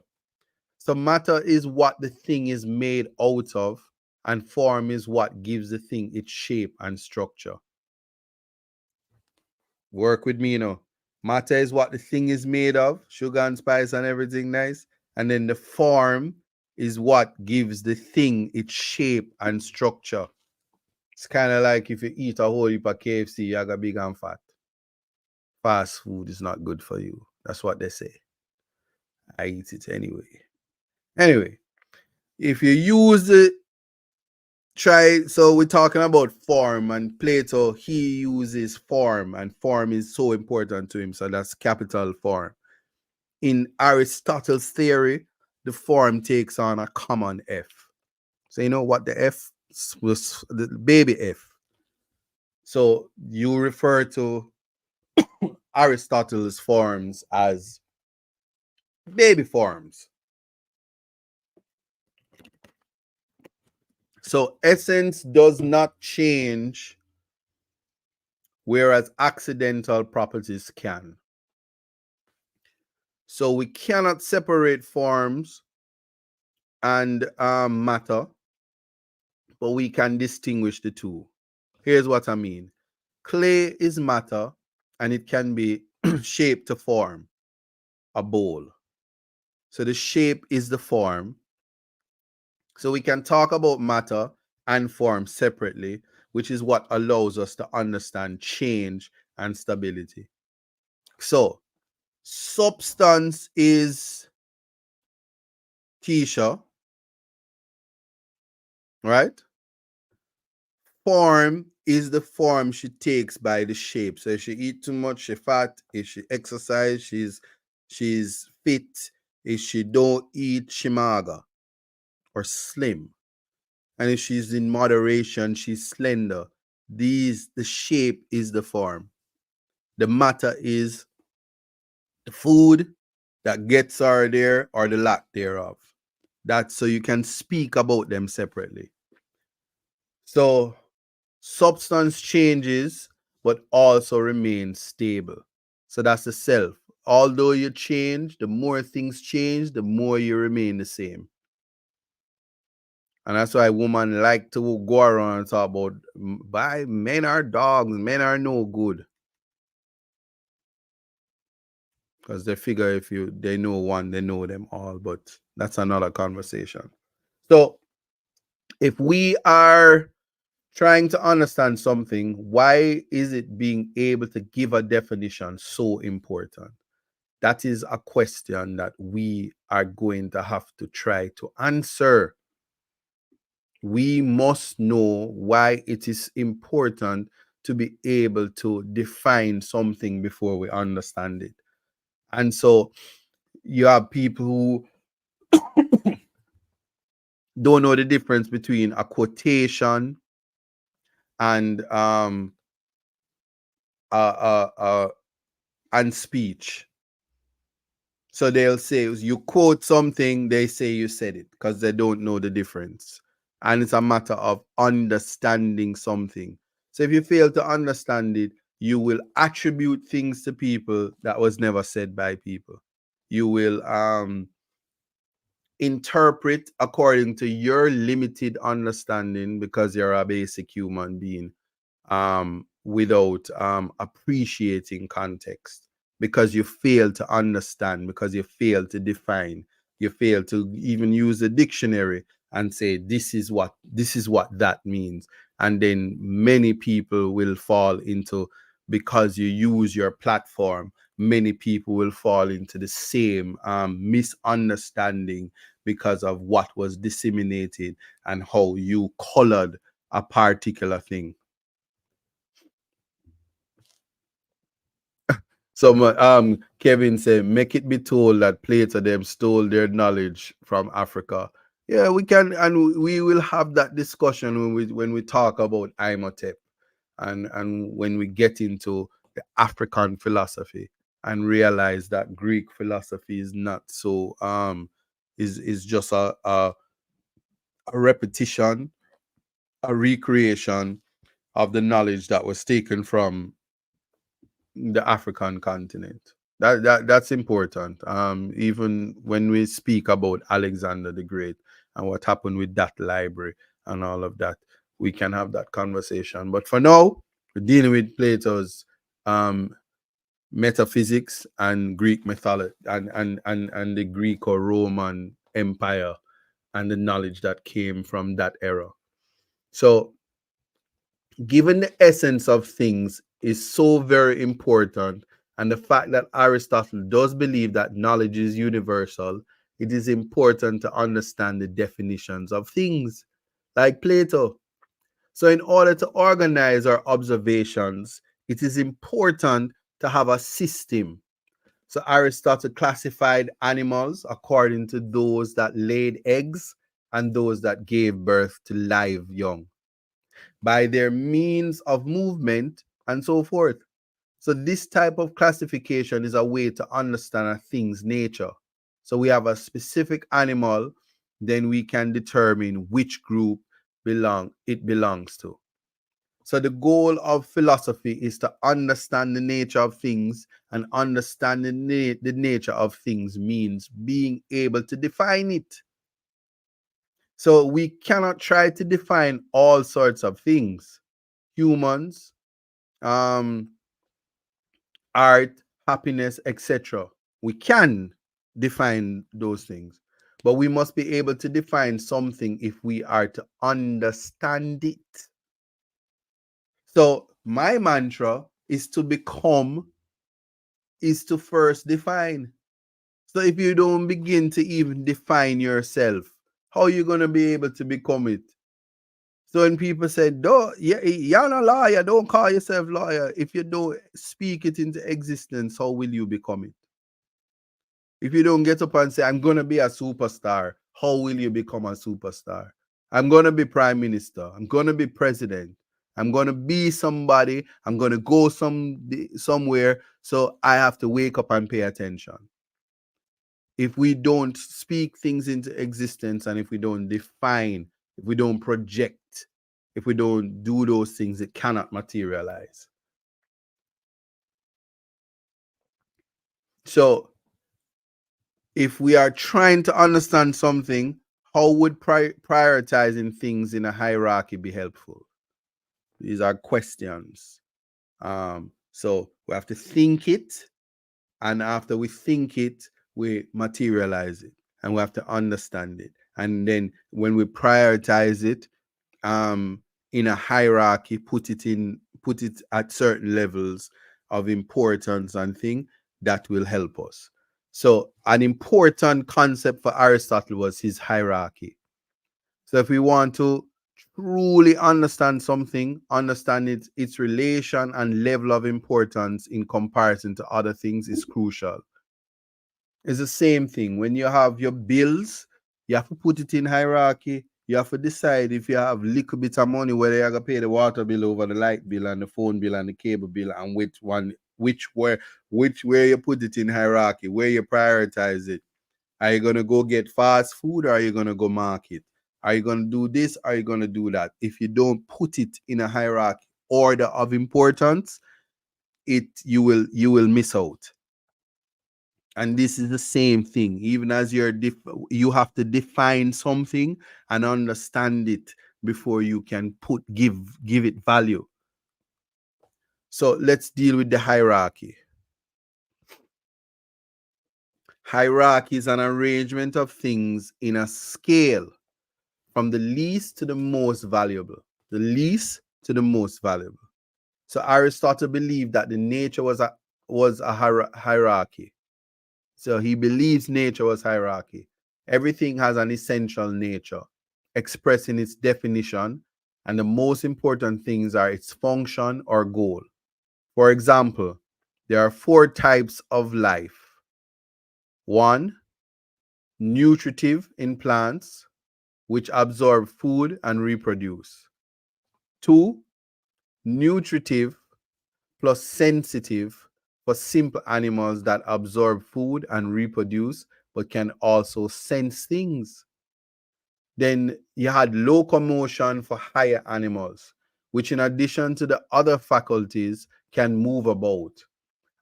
So matter is what the thing is made out of, and form is what gives the thing its shape and structure. Work with me, you know. Matter is what the thing is made of, sugar and spice and everything nice. And then the form is what gives the thing its shape and structure. It's kind of like if you eat a whole heap of KFC, you got big and fat. Fast food is not good for you. That's what they say. I eat it anyway. Anyway, if you use the so we're talking about form, and Plato, he uses form, and form is so important to him. So that's capital form. In Aristotle's theory, the form takes on a common F. So you know what the F was, the baby F. So you refer to Aristotle's forms as baby forms. So essence does not change, whereas accidental properties can. So we cannot separate forms and matter, but we can distinguish the two. Here's what I mean. Clay is matter, and it can be shaped to form a bowl. So the shape is the form. So we can talk about matter and form separately, which is what allows us to understand change and stability. So substance is Keisha, right? Form is the form she takes by the shape. So if she eat too much, she fat. If she exercise, she's fit. If she don't eat, she mager or slim. And if she's in moderation, she's slender. The shape is the form. The matter is the food that gets her there or the lack thereof. That so you can speak about them separately. So substance changes, but also remains stable. So that's the self. Although you change, the more things change, the more you remain the same. And that's why women like to go around and talk about why men are dogs, men are no good. Because they figure if they know one, they know them all. But that's another conversation. So if we are trying to understand something, why is it being able to give a definition so important? That is a question that we are going to have to try to answer. We must know why it is important to be able to define something before we understand it. And so you have people who don't know the difference between a quotation and and speech. So they'll say you quote something, they say you said it because they don't know the difference. And it's a matter of understanding something. So if you fail to understand it, you will attribute things to people that was never said by people. You will interpret according to your limited understanding because you're a basic human being, without appreciating context, because you fail to understand, because you fail to define, you fail to even use a dictionary and say this is what that means. And then many people will fall into, because you use your platform, many people will fall into the same misunderstanding because of what was disseminated and how you colored a particular thing. So Kevin said, make it be told that Plato them stole their knowledge from Africa. Yeah, we can, and we will have that discussion when we talk about Imhotep, and when we get into the African philosophy and realize that Greek philosophy is not so is just a repetition, a recreation of the knowledge that was taken from the African continent. That's important. Even when we speak about Alexander the Great and what happened with that library and all of that, we can have that conversation. But for now, we're dealing with Plato's metaphysics and Greek mythology and the Greco-Roman Empire and the knowledge that came from that era. So given the essence of things is so very important, and the fact that Aristotle does believe that knowledge is universal, it is important to understand the definitions of things, like Plato. So, in order to organize our observations, it is important to have a system. So, Aristotle classified animals according to those that laid eggs and those that gave birth to live young, by their means of movement, and so forth. So, this type of classification is a way to understand a thing's nature. So, we have a specific animal, then we can determine which group it belongs to. So, the goal of philosophy is to understand the nature of things, and understanding the nature of things means being able to define it. So, we cannot try to define all sorts of things: humans, um, art, happiness, etc. We can define those things, but we must be able to define something if we are to understand it. So, my mantra is to first define. So, if you don't begin to even define yourself, how are you going to be able to become it? So when people say, "Don't, yeah, you're not a lawyer, don't call yourself lawyer," if you don't speak it into existence, how will you become it? If you don't get up and say, "I'm gonna be a superstar," how will you become a superstar? I'm gonna be prime minister. I'm gonna be president. I'm gonna be somebody. I'm gonna go somewhere. So I have to wake up and pay attention. if we don't speak things into existence, and if we don't define, if we don't project, if we don't do those things, it cannot materialize. So if we are trying to understand something, how would prioritizing things in a hierarchy be helpful? These are questions. So we have to think it, and after we think it, we materialize it, and we have to understand it. And then when we prioritize it, in a hierarchy, put it at certain levels of importance and thing that will help us. So an important concept for Aristotle was his hierarchy. So if we want to truly understand something, understand its relation and level of importance in comparison to other things is crucial. It's the same thing. When you have your bills, you have to put it in hierarchy. You have to decide if you have little bit of money, whether you're gonna pay the water bill over the light bill and the phone bill and the cable bill, and which where you put it in hierarchy, where you prioritize it. Are you gonna go get fast food, or are you gonna go market? Are you gonna do this? Are you gonna do that? If you don't put it in a hierarchy order of importance, you will miss out. And this is the same thing. Even as you have to define something and understand it before you can give it value. So let's deal with the hierarchy. Hierarchy is an arrangement of things in a scale from the least to the most valuable. The least to the most valuable. So Aristotle believed that the nature was a hierarchy. So he believes nature was hierarchy. Everything has an essential nature, expressed in its definition, and the most important things are its function or goal. For example, there are 4 types of life. 1, nutritive in plants, which absorb food and reproduce. 2, nutritive plus sensitive for simple animals that absorb food and reproduce, but can also sense things. Then you had locomotion for higher animals, which in addition to the other faculties can move about.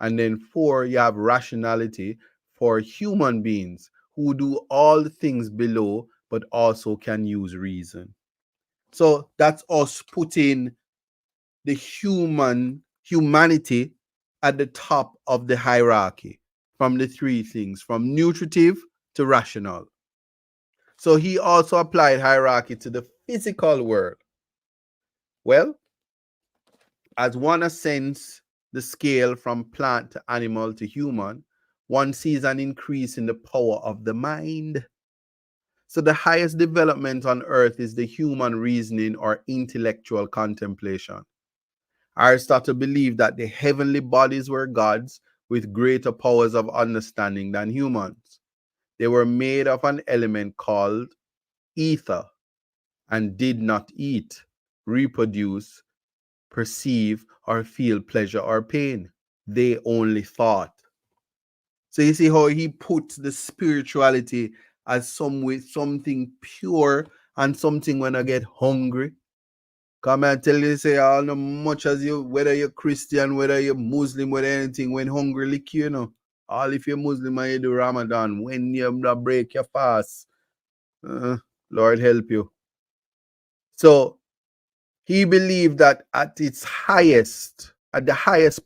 And then 4, you have rationality for human beings who do all the things below, but also can use reason. So that's us putting the humanity at the top of the hierarchy from the 3 things, from nutritive to rational. So he also applied hierarchy to the physical world. Well, as one ascends the scale from plant to animal to human, one sees an increase in the power of the mind. So the highest development on earth is the human reasoning or intellectual contemplation. Aristotle believed that the heavenly bodies were gods with greater powers of understanding than humans. They were made of an element called ether and did not eat, reproduce, perceive, or feel pleasure or pain. They only thought. So you see how he puts the spirituality as something pure and something when I get hungry. Come and tell you, say, all no much as you, whether you're Christian, whether you're Muslim, whether anything, when hungry lick you, all if you're Muslim and you do Ramadan, when you break your fast, Lord help you. So he believed that at the highest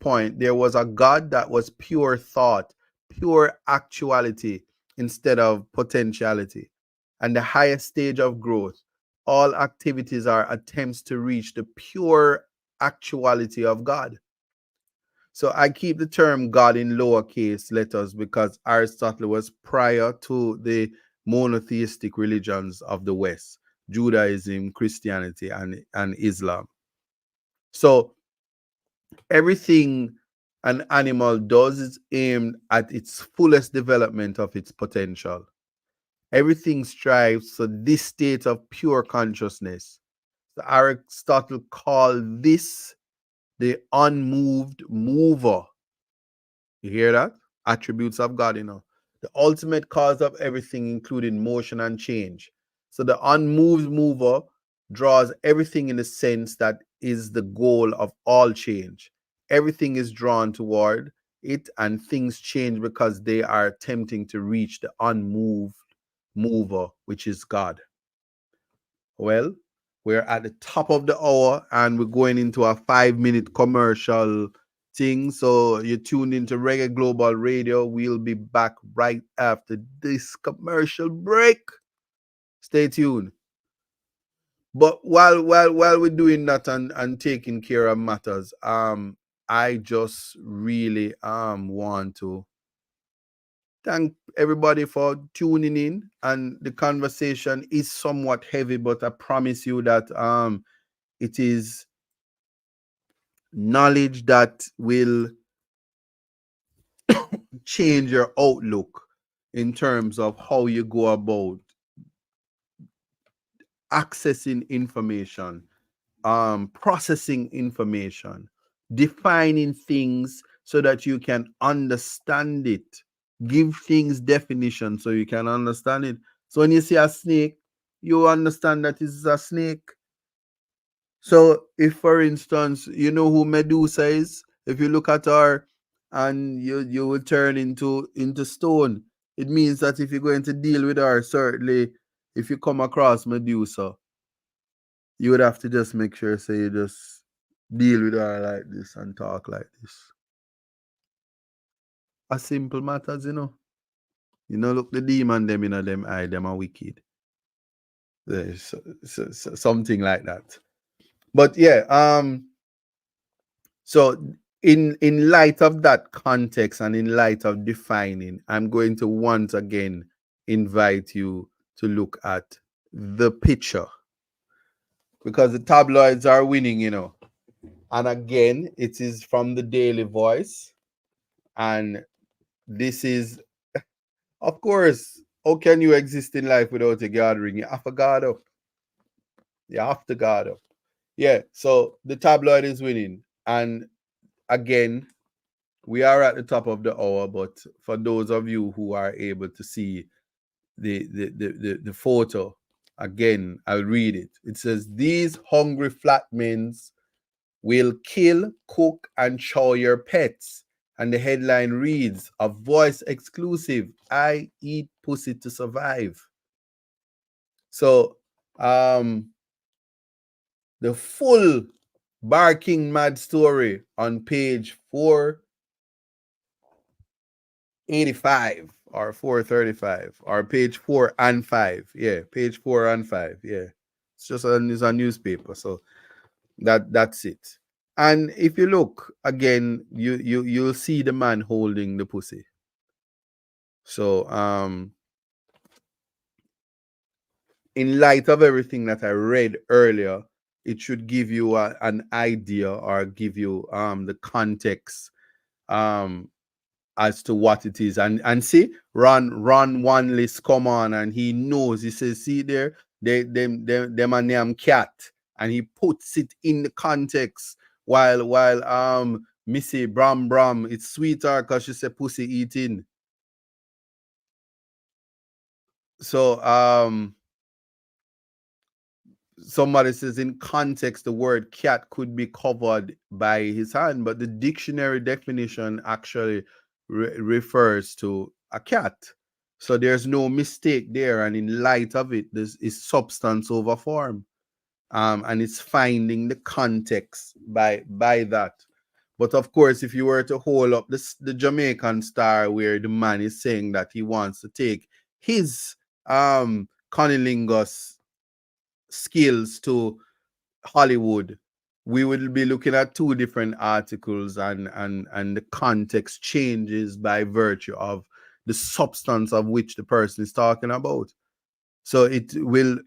point, there was a God that was pure thought, pure actuality instead of potentiality. And the highest stage of growth, all activities are attempts to reach the pure actuality of God. So I keep the term God in lowercase letters because Aristotle was prior to the monotheistic religions of the West, Judaism, Christianity, and Islam. So everything an animal does is aimed at its fullest development of its potential. Everything strives for this state of pure consciousness. So Aristotle called this the unmoved mover. You hear that? Attributes of God, the ultimate cause of everything, including motion and change. So the unmoved mover draws everything in the sense that is the goal of all change. Everything is drawn toward it, and things change because they are attempting to reach the unmoved mover, which is God. Well, we're at the top of the hour and we're going into a 5-minute commercial thing. So you're tuned into Reggae Global Radio. We'll be back right after this commercial break. Stay tuned. But while we're doing that and taking care of matters, I just really want to thank everybody for tuning in. And the conversation is somewhat heavy, but I promise you that it is knowledge that will change your outlook in terms of how you go about accessing information, processing information, defining things so that you can understand it, give things definition so you can understand it. So when you see a snake, you understand that it's a snake. So if, for instance, you know who Medusa is, if you look at her and you will turn into stone, it means that if you're going to deal with her, certainly if you come across Medusa, you would have to just make sure, say, you just deal with her like this and talk like this. A simple matters, you know. You know, look the demon them in them eye, them are wicked. There's something like that. But yeah, so in light of that context and in light of defining, I'm going to once again invite you to look at the picture, because the tabloids are winning, you know. And again, it is from the Daily Voice. And this is, of course, how can you exist in life without a gathering? You have to guard up. You have to guard up. Yeah, so the tabloid is winning. And again, we are at the top of the hour, but for those of you who are able to see the photo, again, I'll read it. It says, "These hungry flatmen will kill, cook, and chow your pets." And the headline reads, "A voice exclusive, I eat pussy to survive." So the full Barking Mad story on page 485 or 435 or page 4 and 5. Yeah, page 4 and 5. Yeah. It's just a newspaper. So that's it. And if you look again, you'll see the man holding the pussy. So in light of everything that I read earlier, it should give you an idea or give you the context as to what it is. And see, run one list come on, and he knows. He says, see there, them a name cat, and he puts it in the context while Missy Bram it's sweeter because she said pussy eating. So somebody says in context the word cat could be covered by his hand, but the dictionary definition actually refers to a cat. So there's no mistake there, and in light of it, this is substance over form, and it's finding the context by that. But of course, if you were to hold up the Jamaican Star, where the man is saying that he wants to take his cunnilingus skills to Hollywood, we will be looking at two different articles, and the context changes by virtue of the substance of which the person is talking about. So it will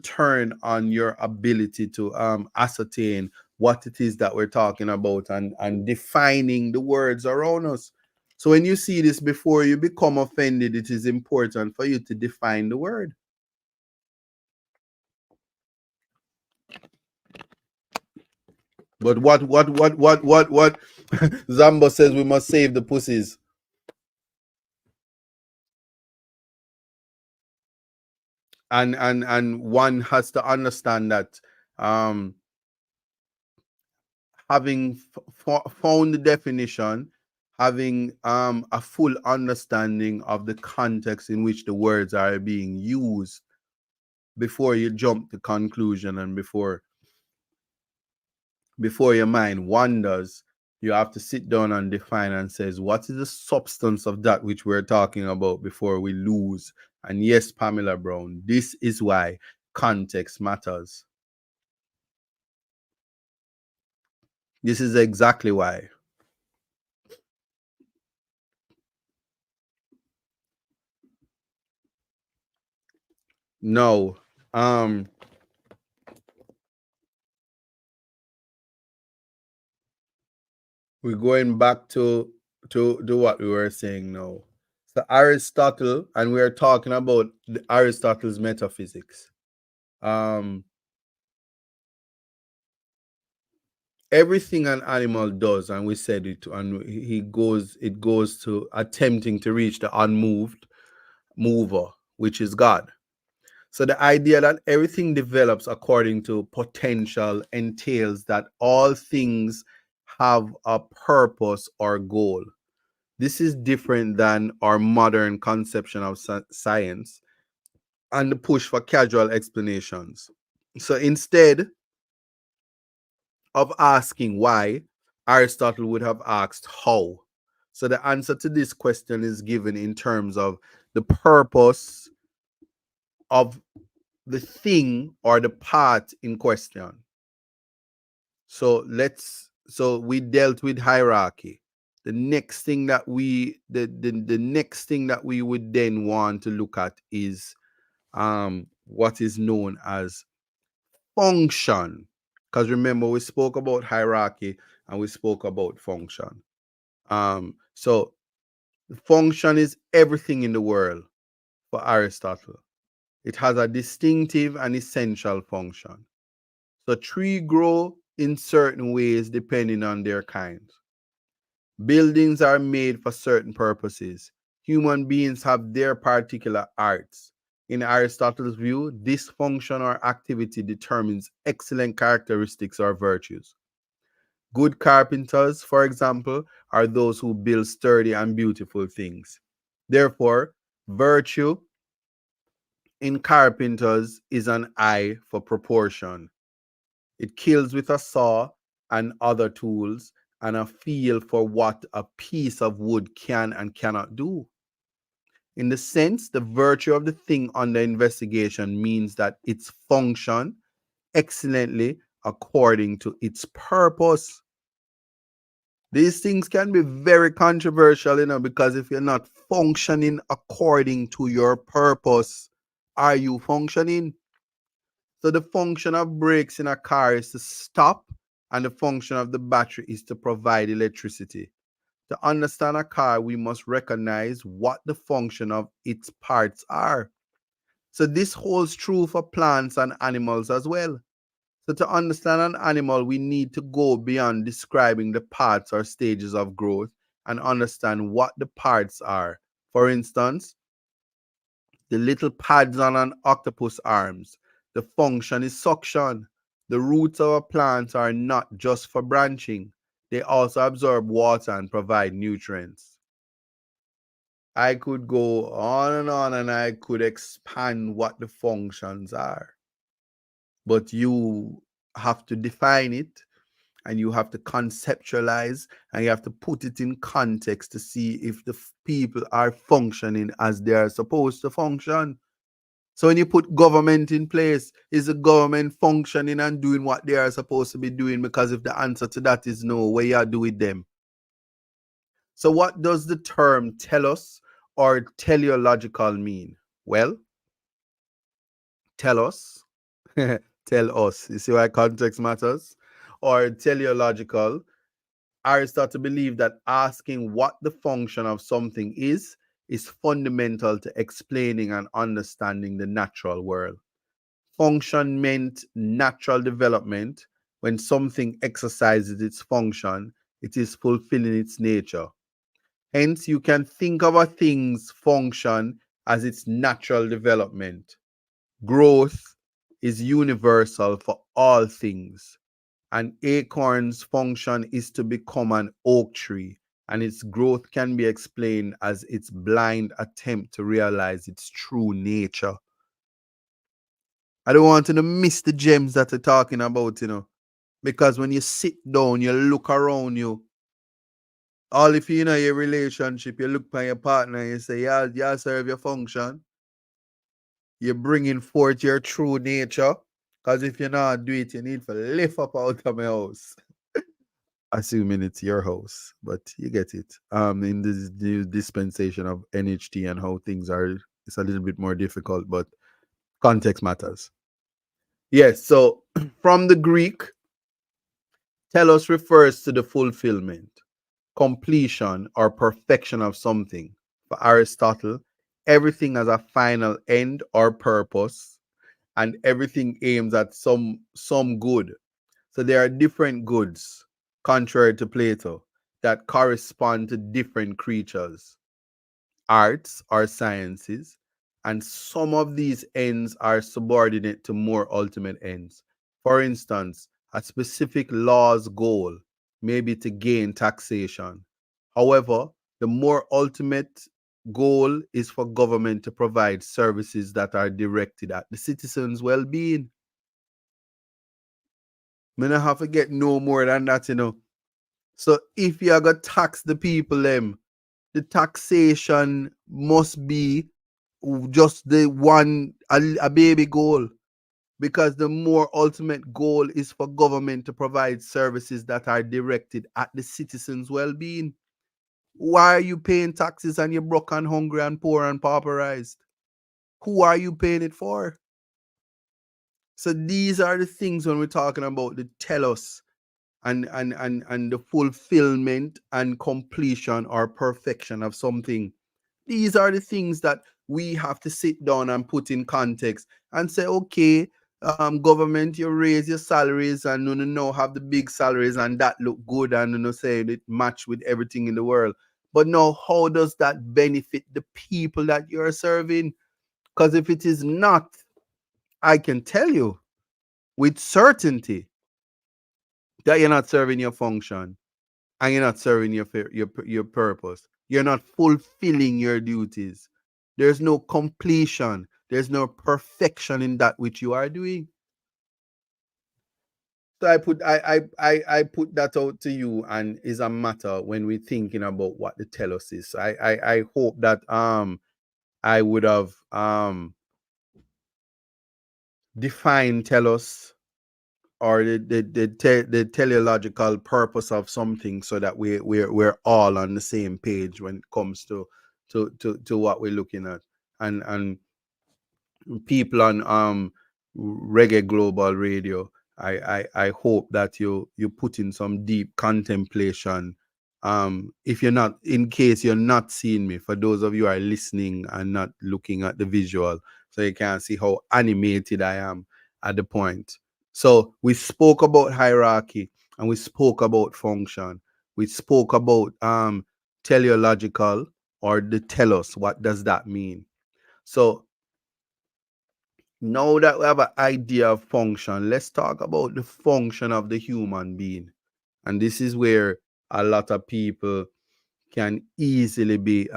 turn on your ability to ascertain what it is that we're talking about, and defining the words around us. So when you see this, before you become offended, it is important for you to define the word. But what Zambo says we must save the pussies. and one has to understand that um having found the definition, having a full understanding of the context in which the words are being used before you jump to conclusion, and before your mind wanders, you have to sit down and define and says, what is the substance of that which we're talking about before we lose? And yes, Pamela Brown, this is why context matters. This is exactly why. No, we're going back to what we were saying now. So Aristotle, and we are talking about Aristotle's metaphysics. Everything an animal does, and we said it, and it goes to attempting to reach the unmoved mover, which is God. So the idea that everything develops according to potential entails that all things have a purpose or goal. This is different than our modern conception of science and the push for casual explanations. So instead of asking why, Aristotle would have asked how. So the answer to this question is given in terms of the purpose of the thing or the part in question. So we dealt with hierarchy. The next thing that the next thing that we would then want to look at is what is known as function. Because remember, we spoke about hierarchy and we spoke about function. So function is everything in the world for Aristotle. It has a distinctive and essential function. So trees grow in certain ways depending on their kind. Buildings are made for certain purposes. Human beings have their particular arts. In Aristotle's view, this function or activity determines excellent characteristics or virtues. Good carpenters, for example, are those who build sturdy and beautiful things. Therefore, virtue in carpenters is an eye for proportion. It kills with a saw and other tools, and a feel for what a piece of wood can and cannot do. In the sense, the virtue of the thing under investigation means that its function excellently according to its purpose. These things can be very controversial, because if you're not functioning according to your purpose, are you functioning? So the function of brakes in a car is to stop, and the function of the battery is to provide electricity. To understand a car, we must recognize what the function of its parts are. So this holds true for plants and animals as well. So to understand an animal, we need to go beyond describing the parts or stages of growth and understand what the parts are. For instance, the little pads on an octopus arms. The function is suction. The roots of a plant are not just for branching. They also absorb water and provide nutrients. I could go on and I could expand what the functions are. But you have to define it, and you have to conceptualize, and you have to put it in context to see if the people are functioning as they are supposed to function. So when you put government in place, is the government functioning and doing what they are supposed to be doing? Because if the answer to that is no, what you do with them? So what does the term telos or teleological mean? Well, telos, tell us. You see why context matters? Or teleological, Aristotle believed that asking what the function of something is fundamental to explaining and understanding the natural world. Function meant natural development. When something exercises its function, it is fulfilling its nature. Hence, you can think of a thing's function as its natural development. Growth is universal for all things. An acorn's function is to become an oak tree, and its growth can be explained as its blind attempt to realize its true nature. I don't want you to miss the gems that we're talking about, because when you sit down, you look around you, all if you know your relationship, you look at your partner and you say, yeah, serve your function. You're bringing forth your true nature. Because if you not do it, you need to lift up out of my house. Assuming it's your house, but you get it. In this new dispensation of NHT and how things are, it's a little bit more difficult, but context matters. Yes, so from the Greek, telos refers to the fulfillment, completion, or perfection of something. For Aristotle, everything has a final end or purpose, and everything aims at some good. So there are different goods, contrary to Plato, that correspond to different creatures, arts or sciences, and some of these ends are subordinate to more ultimate ends. For instance, a specific law's goal may be to gain taxation. However, the more ultimate goal is for government to provide services that are directed at the citizens' well-being. Me not have to get no more than that. So if you are going to tax the people, the taxation must be just the one, a baby goal. Because the more ultimate goal is for government to provide services that are directed at the citizens' well-being. Why are you paying taxes and you're broke and hungry and poor and pauperized? Who are you paying it for? So these are the things when we're talking about the telos and the fulfillment and completion or perfection of something. These are the things that we have to sit down and put in context and say, okay, government, you raise your salaries and no have the big salaries and that look good and say it match with everything in the world. But now, how does that benefit the people that you're serving? Because if it is not, I can tell you with certainty that you're not serving your function and you're not serving your purpose. You're not fulfilling your duties. There's no completion. There's no perfection in that which you are doing. So I put that out to you, and is a matter when we're thinking about what the telos is. So I hope that I would have defined telos or the teleological purpose of something, so that we're all on the same page when it comes to what we're looking at. And people on Reggae Global Radio, I hope that you put in some deep contemplation. If you're not, in case you're not seeing me, for those of you who are listening and not looking at the visual, so you can see how animated I am at the point. So we spoke about hierarchy and we spoke about function. We spoke about teleological, or the telos. What does that mean? So now that we have an idea of function, let's talk about the function of the human being. And this is where a lot of people can easily be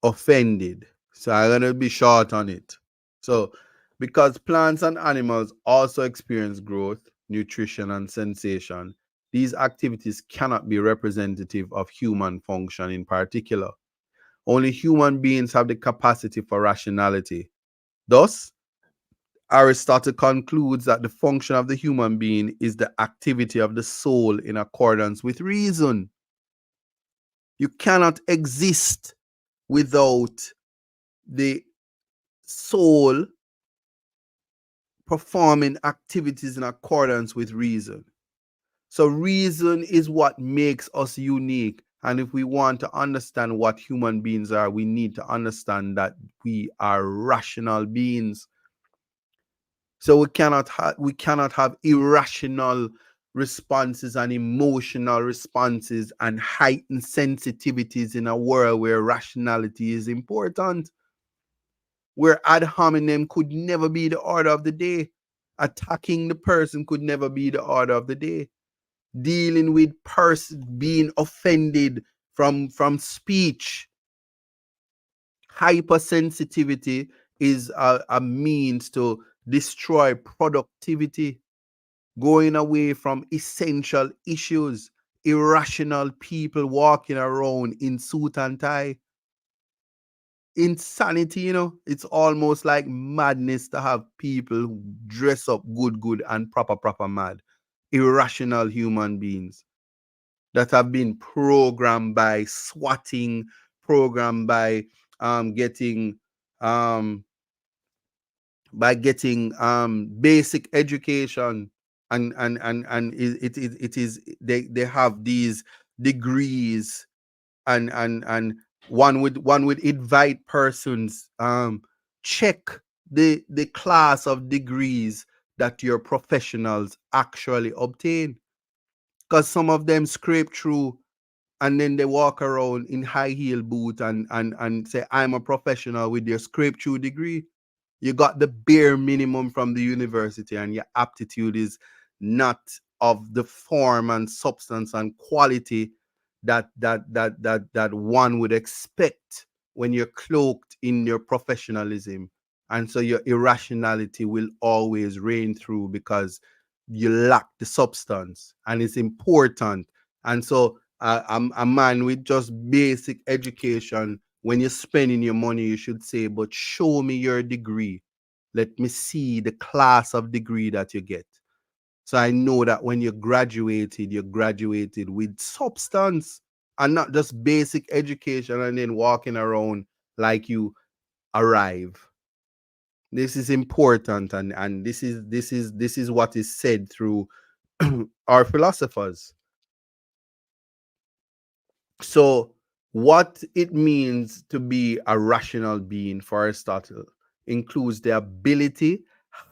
offended. So I'm going to be short on it. So, because plants and animals also experience growth, nutrition, and sensation, these activities cannot be representative of human function in particular. Only human beings have the capacity for rationality. Thus, Aristotle concludes that the function of the human being is the activity of the soul in accordance with reason. You cannot exist without the soul performing activities in accordance with reason. So reason is what makes us unique. And if we want to understand what human beings are, we need to understand that we are rational beings. So we cannot have irrational responses and emotional responses and heightened sensitivities in a world where rationality is important. where ad hominem could never be the order of the day. Attacking the person could never be the order of the day. Dealing with person being offended from speech. Hypersensitivity is a means to destroy productivity, going away from essential issues, irrational people walking around in suit and tie. Insanity, it's almost like madness to have people dress up good and proper mad. Irrational human beings that have been programmed by swatting, programmed by getting um basic education, and it is they have these degrees, and one would invite persons, check the class of degrees that your professionals actually obtain, because some of them scrape through and then they walk around in high heel boot and say, I'm a professional with your scrape through degree. You got the bare minimum from the university, and your aptitude is not of the form and substance and quality that one would expect when you're cloaked in your professionalism. And so your irrationality will always reign through because you lack the substance, and it's important. And so a man with just basic education, when you're spending your money, you should say, but show me your degree. Let me see the class of degree that you get. So I know that when you graduated with substance and not just basic education and then walking around like you arrive. This is important, and this is what is said through our philosophers. So, what it means to be a rational being for Aristotle includes the ability,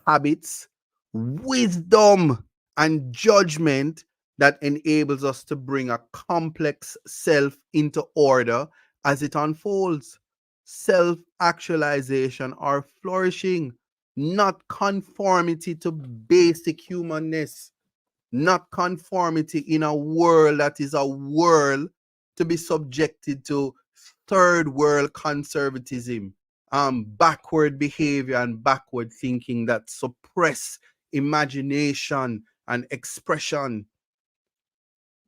habits, wisdom, and judgment that enables us to bring a complex self into order as it unfolds. Self actualization or flourishing, not conformity to basic humanness, not conformity in a world that is a world to be subjected to third world conservatism, backward behavior and backward thinking that suppress imagination and expression.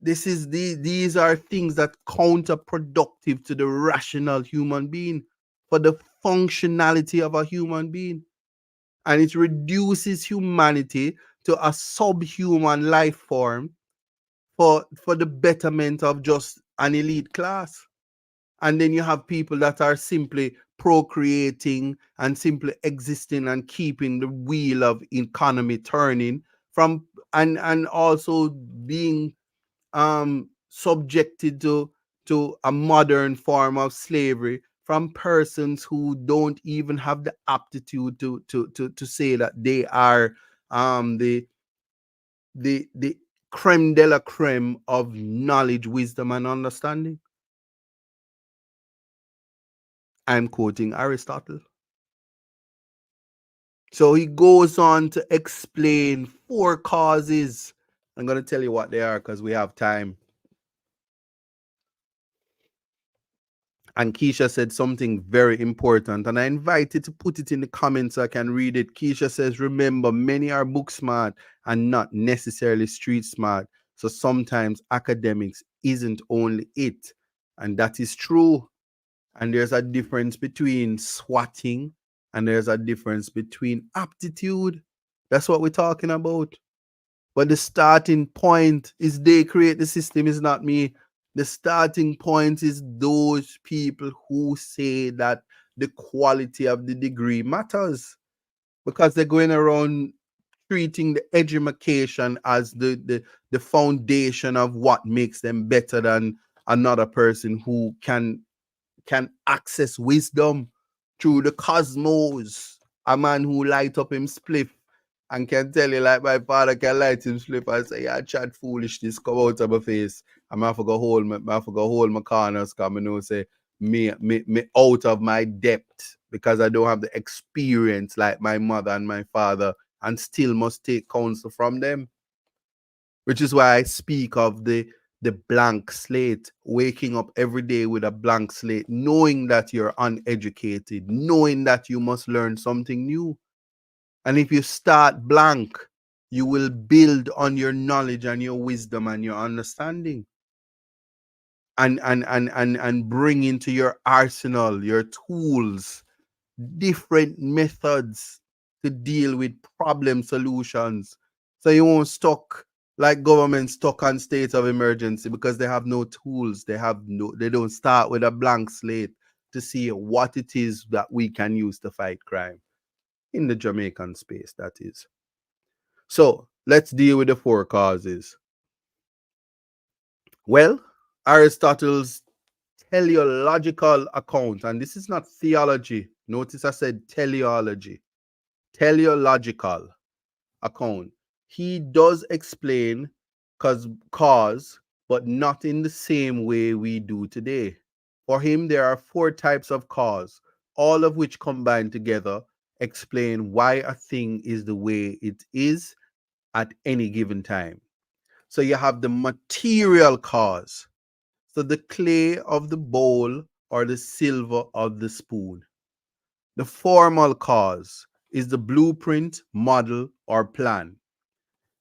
These are things that counterproductive to the rational human being, for the functionality of a human being, and it reduces humanity to a subhuman life form for the betterment of just an elite class. And then you have people that are simply procreating and simply existing and keeping the wheel of economy turning from, and also being subjected to a modern form of slavery from persons who don't even have the aptitude to say that they are the creme de la creme of knowledge, wisdom, and understanding. I'm quoting Aristotle. So he goes on to explain 4 causes. I'm going to tell you what they are because we have time. And Keisha said something very important, and I invite you to put it in the comments so I can read it. Keisha says, remember, many are book smart and not necessarily street smart. So sometimes academics isn't only it. And that is true. And there's a difference between swatting and there's a difference between aptitude. That's what we're talking about. But the starting point is they create the system, is not me. The starting point is those people who say that the quality of the degree matters, because they're going around treating the education as the foundation of what makes them better than another person who can access wisdom through the cosmos. A man who light up him spliff and can tell you, like my father can light him spliff and say, yeah, chat foolishness come out of my face. I'm going to go hold my corners, because I know say me out of my depth because I don't have the experience like my mother and my father, and still must take counsel from them. Which is why I speak of the blank slate, waking up every day with a blank slate, knowing that you're uneducated, knowing that you must learn something new. And if you start blank, you will build on your knowledge and your wisdom and your understanding, and bring into your arsenal, your tools, different methods to deal with problem solutions. So you won't stuck like government stuck on state of emergency because they have no tools. They don't start with a blank slate to see what it is that we can use to fight crime in the Jamaican space, that is. So let's deal with the four causes. Well, Aristotle's teleological account, and this is not theology. Notice I said teleology, teleological account. He does explain cause, but not in the same way we do today. For him, there are four types of cause, all of which combined together explain why a thing is the way it is at any given time. So you have the material cause, so the clay of the bowl or the silver of the spoon. The formal cause is the blueprint, model, or plan.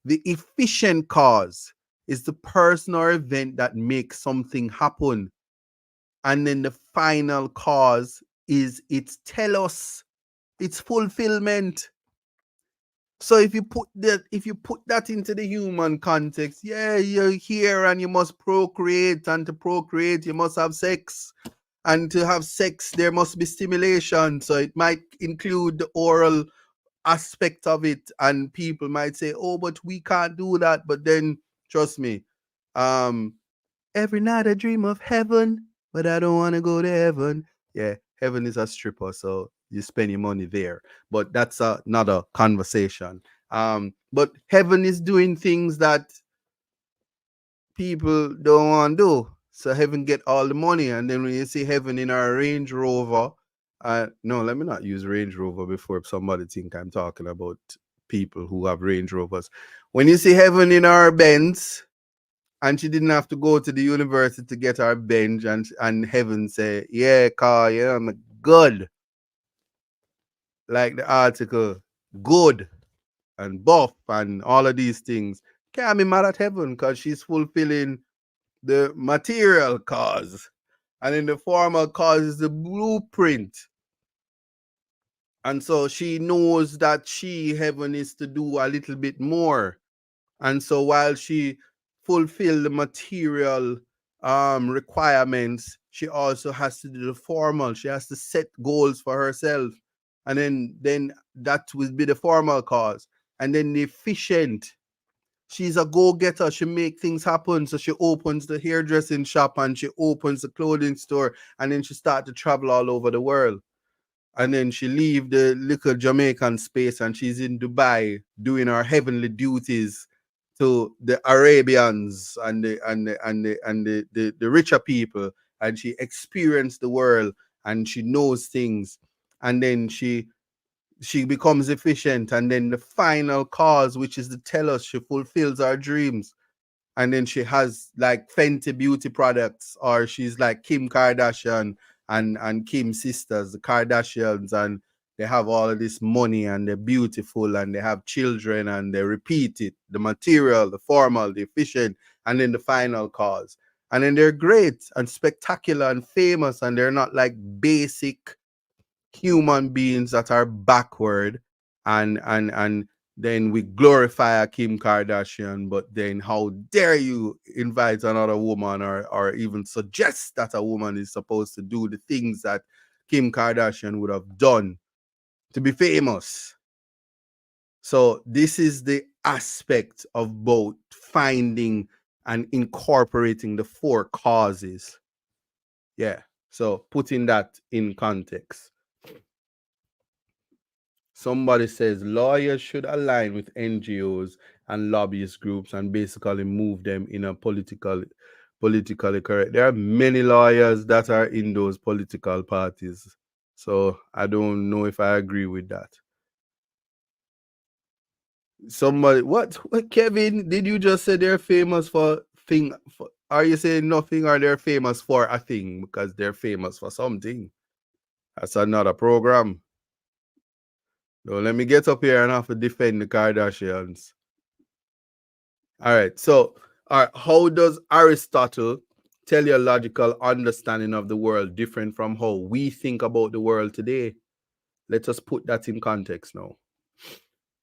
The efficient cause is the person or event that makes something happen. And then the final cause is its telos, its fulfillment. So if you put that into the human context, yeah, you're here and you must procreate, and to procreate you must have sex, and to have sex there must be stimulation. So it might include the oral aspect of it, and people might say, oh, but we can't do that. But then trust me, um every night I dream of heaven, but I don't want to go to heaven. Yeah, heaven is a stripper, so you spend your money there. But that's another conversation. But heaven is doing things that people don't want to do. So heaven get all the money, and then when you see heaven in our Range Rover, no, let me not use Range Rover before somebody think I'm talking about people who have Range Rovers. When you see heaven in our Benz, and she didn't have to go to the university to get her bench, and heaven say, yeah, car, yeah, I'm good. Like the article, good and buff and all of these things. Can't be mad at heaven because she's fulfilling the material cause. And in the formal cause is the blueprint. And so she knows that heaven, is to do a little bit more. And so while she fulfill the material requirements, she also has to do the formal. She has to set goals for herself. And then that will be the formal cause. And then the efficient. She's a go-getter. She make things happen. So she opens the hairdressing shop and she opens the clothing store, and then she start to travel all over the world. And then she leave the little Jamaican space and she's in Dubai doing her heavenly duties to the Arabians and the richer people, and she experienced the world and she knows things, and then she becomes efficient, and then the final cause, which is to tell us, she fulfills our dreams, and then she has like Fenty beauty products, or she's like Kim Kardashian and Kim's sisters, the Kardashians, and they have all of this money and they're beautiful and they have children and they repeat it, the material, the formal, the efficient, and then the final cause. And then they're great and spectacular and famous, and they're not like basic human beings that are backward, and then we glorify a Kim Kardashian, but then how dare you invite another woman, or even suggest that a woman is supposed to do the things that Kim Kardashian would have done to be famous. So this is the aspect of both finding and incorporating the four causes. Yeah. So putting that in context. Somebody says lawyers should align with NGOs and lobbyist groups and basically move them in a politically correct. There are many lawyers that are in those political parties. So I don't know if I agree with that. Somebody, what, Kevin? Did you just say they're famous for thing? Are you saying nothing, or they're famous for a thing because they're famous for something? That's another program. So let me get up here and have to defend the Kardashians. All right. So, all right, how does Aristotle teleological understanding of the world different from how we think about the world today? Let us put that in context now.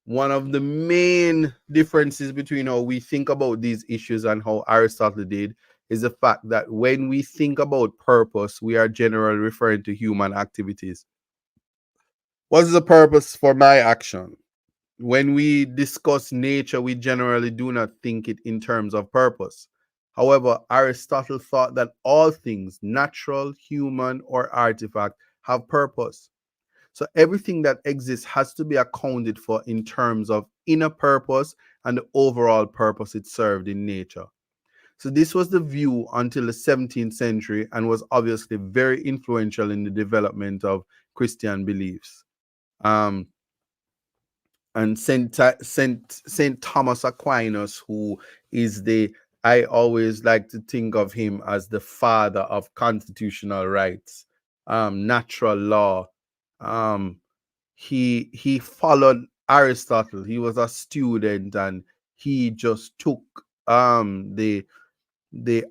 One of the main differences between how we think about these issues and how Aristotle did is the fact that when we think about purpose, we are generally referring to human activities. What is the purpose for my action? When we discuss nature, we generally do not think it in terms of purpose. However, Aristotle thought that all things, natural, human, or artifact, have purpose. So everything that exists has to be accounted for in terms of inner purpose and the overall purpose it served in nature. So this was the view until the 17th century and was obviously very influential in the development of Christian beliefs. Um, and Saint Thomas Aquinas, who is the I always like to think of him as the father of constitutional rights, natural law. Um, he followed Aristotle. He was a student, and he just took the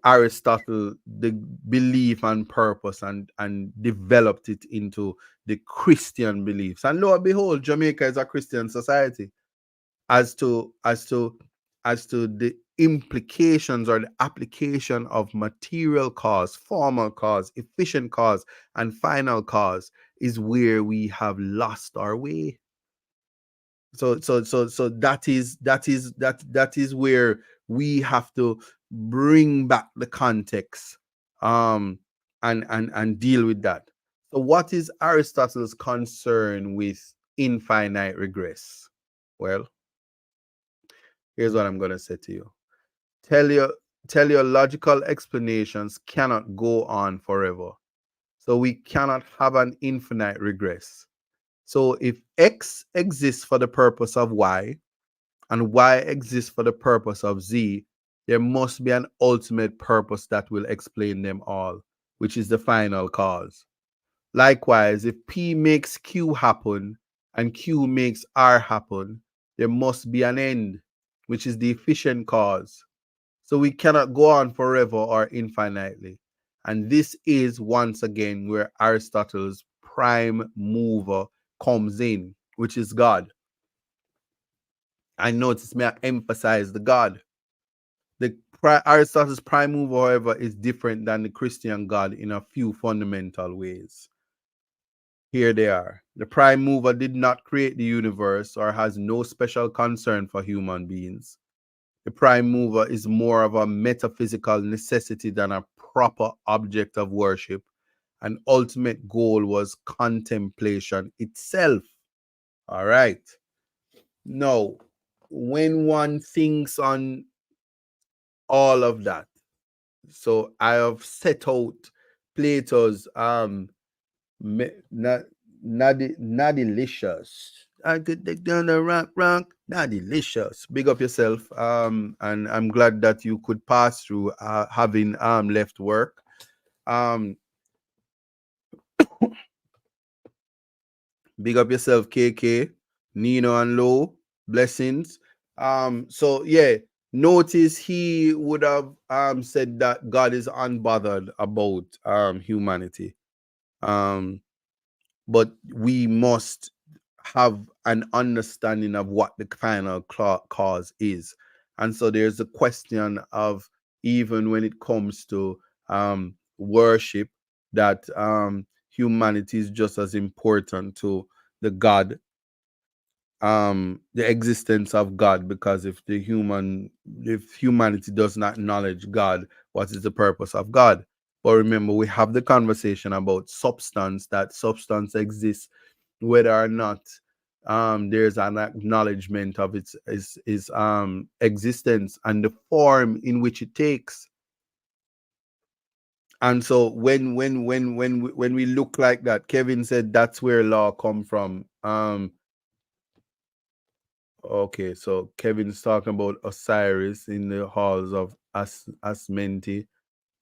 Aristotle, the belief and purpose, and developed it into the Christian beliefs. And lo and behold, Jamaica is a Christian society. As to the implications or the application of material cause, formal cause, efficient cause, and final cause is where we have lost our way. So that is where we have to bring back the context, um and deal with that. So what is Aristotle's concern with infinite regress? Well, here's what I'm going to say to you. Teleo, teleological explanations cannot go on forever. So we cannot have an infinite regress. So if X exists for the purpose of Y, and Y exists for the purpose of Z, there must be an ultimate purpose that will explain them all, which is the final cause. Likewise, if P makes Q happen and Q makes R happen, there must be an end, which is the efficient cause. So we cannot go on forever or infinitely. And this is once again where Aristotle's prime mover comes in, which is God. I notice may I emphasize the God. Aristotle's prime mover, however, is different than the Christian God in a few fundamental ways. Here they are. The prime mover did not create the universe or has no special concern for human beings. The prime mover is more of a metaphysical necessity than a proper object of worship. An ultimate goal was contemplation itself. All right. Now, when one thinks on all of that, so I have set out Plato's not not delicious. I could take down the rank, not delicious. Big up yourself. And I'm glad that you could pass through having left work. Um, Big up yourself, KK, Nino and Low. Blessings. So yeah, notice he would have said that God is unbothered about humanity. Um, but we must have an understanding of what the final cause is. And so there's a question of, even when it comes to worship, that humanity is just as important to the God, the existence of God, because if humanity does not acknowledge God, what is the purpose of God? But remember, we have the conversation about substance, that substance exists whether or not there's an acknowledgement of its existence and the form in which it takes. And so when we look like that, Kevin said that's where law come from. Okay, so Kevin's talking about Osiris in the halls of Asmenti,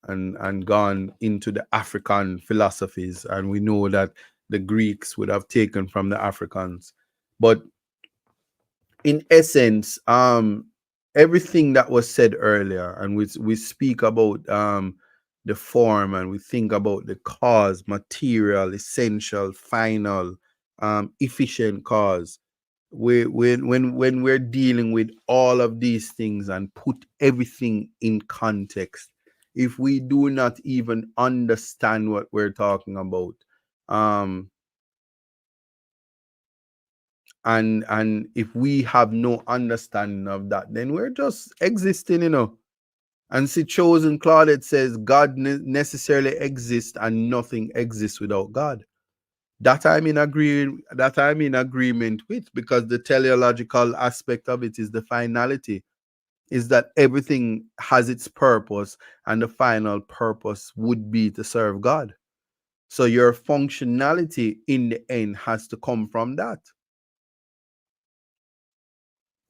and gone into the African philosophies, and we know that the Greeks would have taken from the Africans. But in essence, everything that was said earlier, and we speak about the form, and we think about the cause, material, essential, final, efficient cause. When we're dealing with all of these things and put everything in context, if we do not even understand what we're talking about, um and if we have no understanding of that, then we're just existing, And see, chosen Claudette says God necessarily exists and nothing exists without God. That I'm in agreement with, because the teleological aspect of it is the finality, is that everything has its purpose, and the final purpose would be to serve God. So your functionality in the end has to come from that.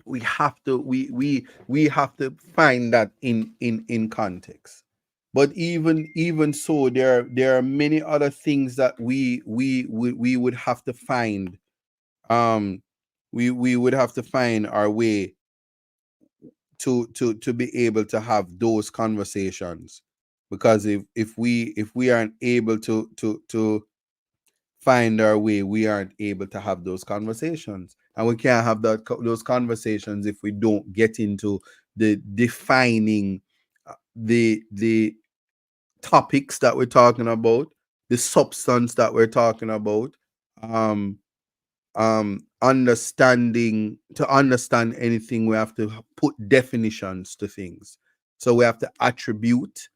We have to we have to find that in context. But even so, there are many other things that we would have to find. We would have to find our way to be able to have those conversations, because if we aren't able to find our way, we aren't able to have those conversations, and we can't have those conversations if we don't get into the defining the topics that we're talking about, the substance that we're talking about, um understanding. To understand anything, we have to put definitions to things. So we have to attribute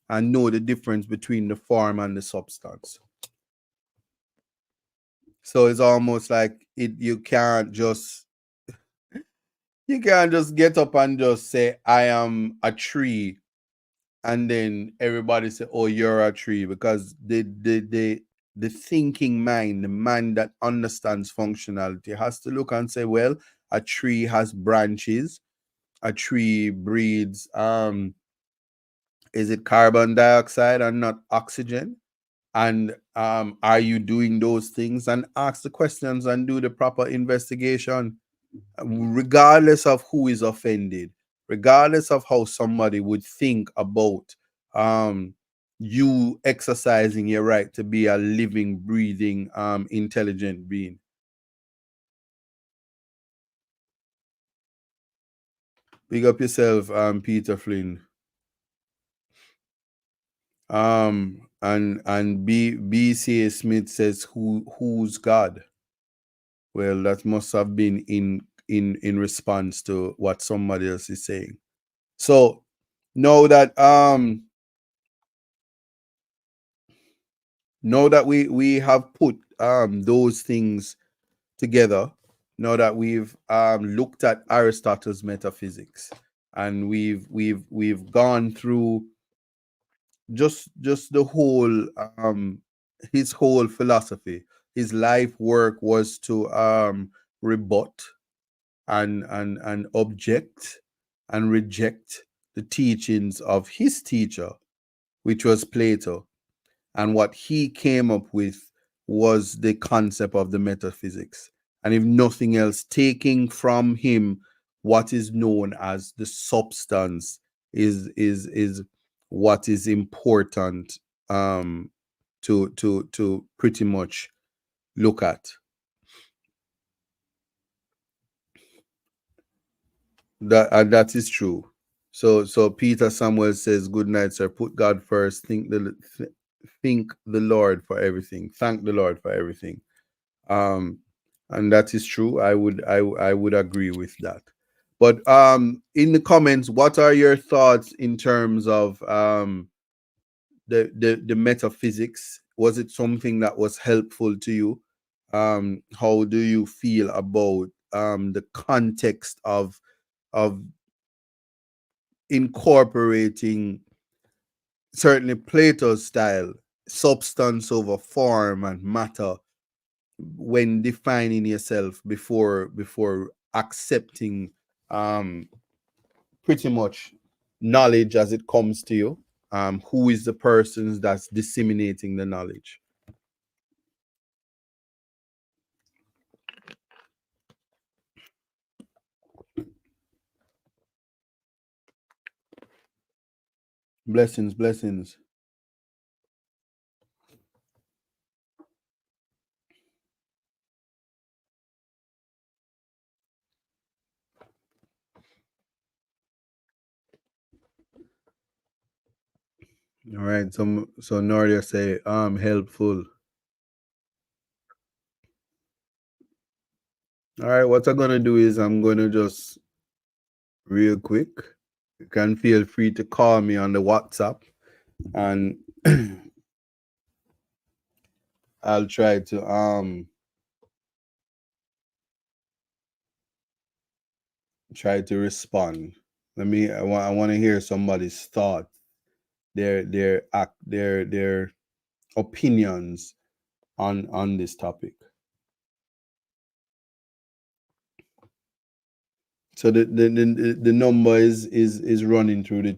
and know the difference between the form and the substance. So it's almost like you can't just get up and just say I am a tree, and then everybody say, oh, you're a tree, because the thinking mind, the man that understands functionality, has to look and say, well, a tree has branches, a tree breathes, is it carbon dioxide and not oxygen? And are you doing those things? And ask the questions and do the proper investigation, regardless of who is offended, regardless of how somebody would think about um, you exercising your right to be a living, breathing, intelligent being. Big up yourself, Peter Flynn. And BCA Smith says, who's God? Well, that must have been in response to what somebody else is saying. So now that we have put those things together, now that we've looked at Aristotle's metaphysics, and we've gone through just the whole his whole philosophy. His life work was to rebut and object and reject the teachings of his teacher, which was Plato. And what he came up with was the concept of the metaphysics. And if nothing else, taking from him what is known as the substance is what is important to pretty much look at. That is true. So Peter Samuel says, "Good night, sir. Put God first. Think the Lord for everything. Thank the Lord for everything." Um, and that is true. I would agree with that. But in the comments, what are your thoughts in terms of the metaphysics? Was it something that was helpful to you? How do you feel about the context of incorporating certainly Plato's style, substance over form and matter, when defining yourself before accepting um pretty much knowledge as it comes to you. Who is the person that's disseminating the knowledge? Blessings, blessings. All right. So Nordia say helpful. All right, what I'm gonna do is I'm gonna just real quick. You can feel free to call me on the WhatsApp and I'll try to respond. I want to hear somebody's thought, their opinions on this topic. So the number is running through the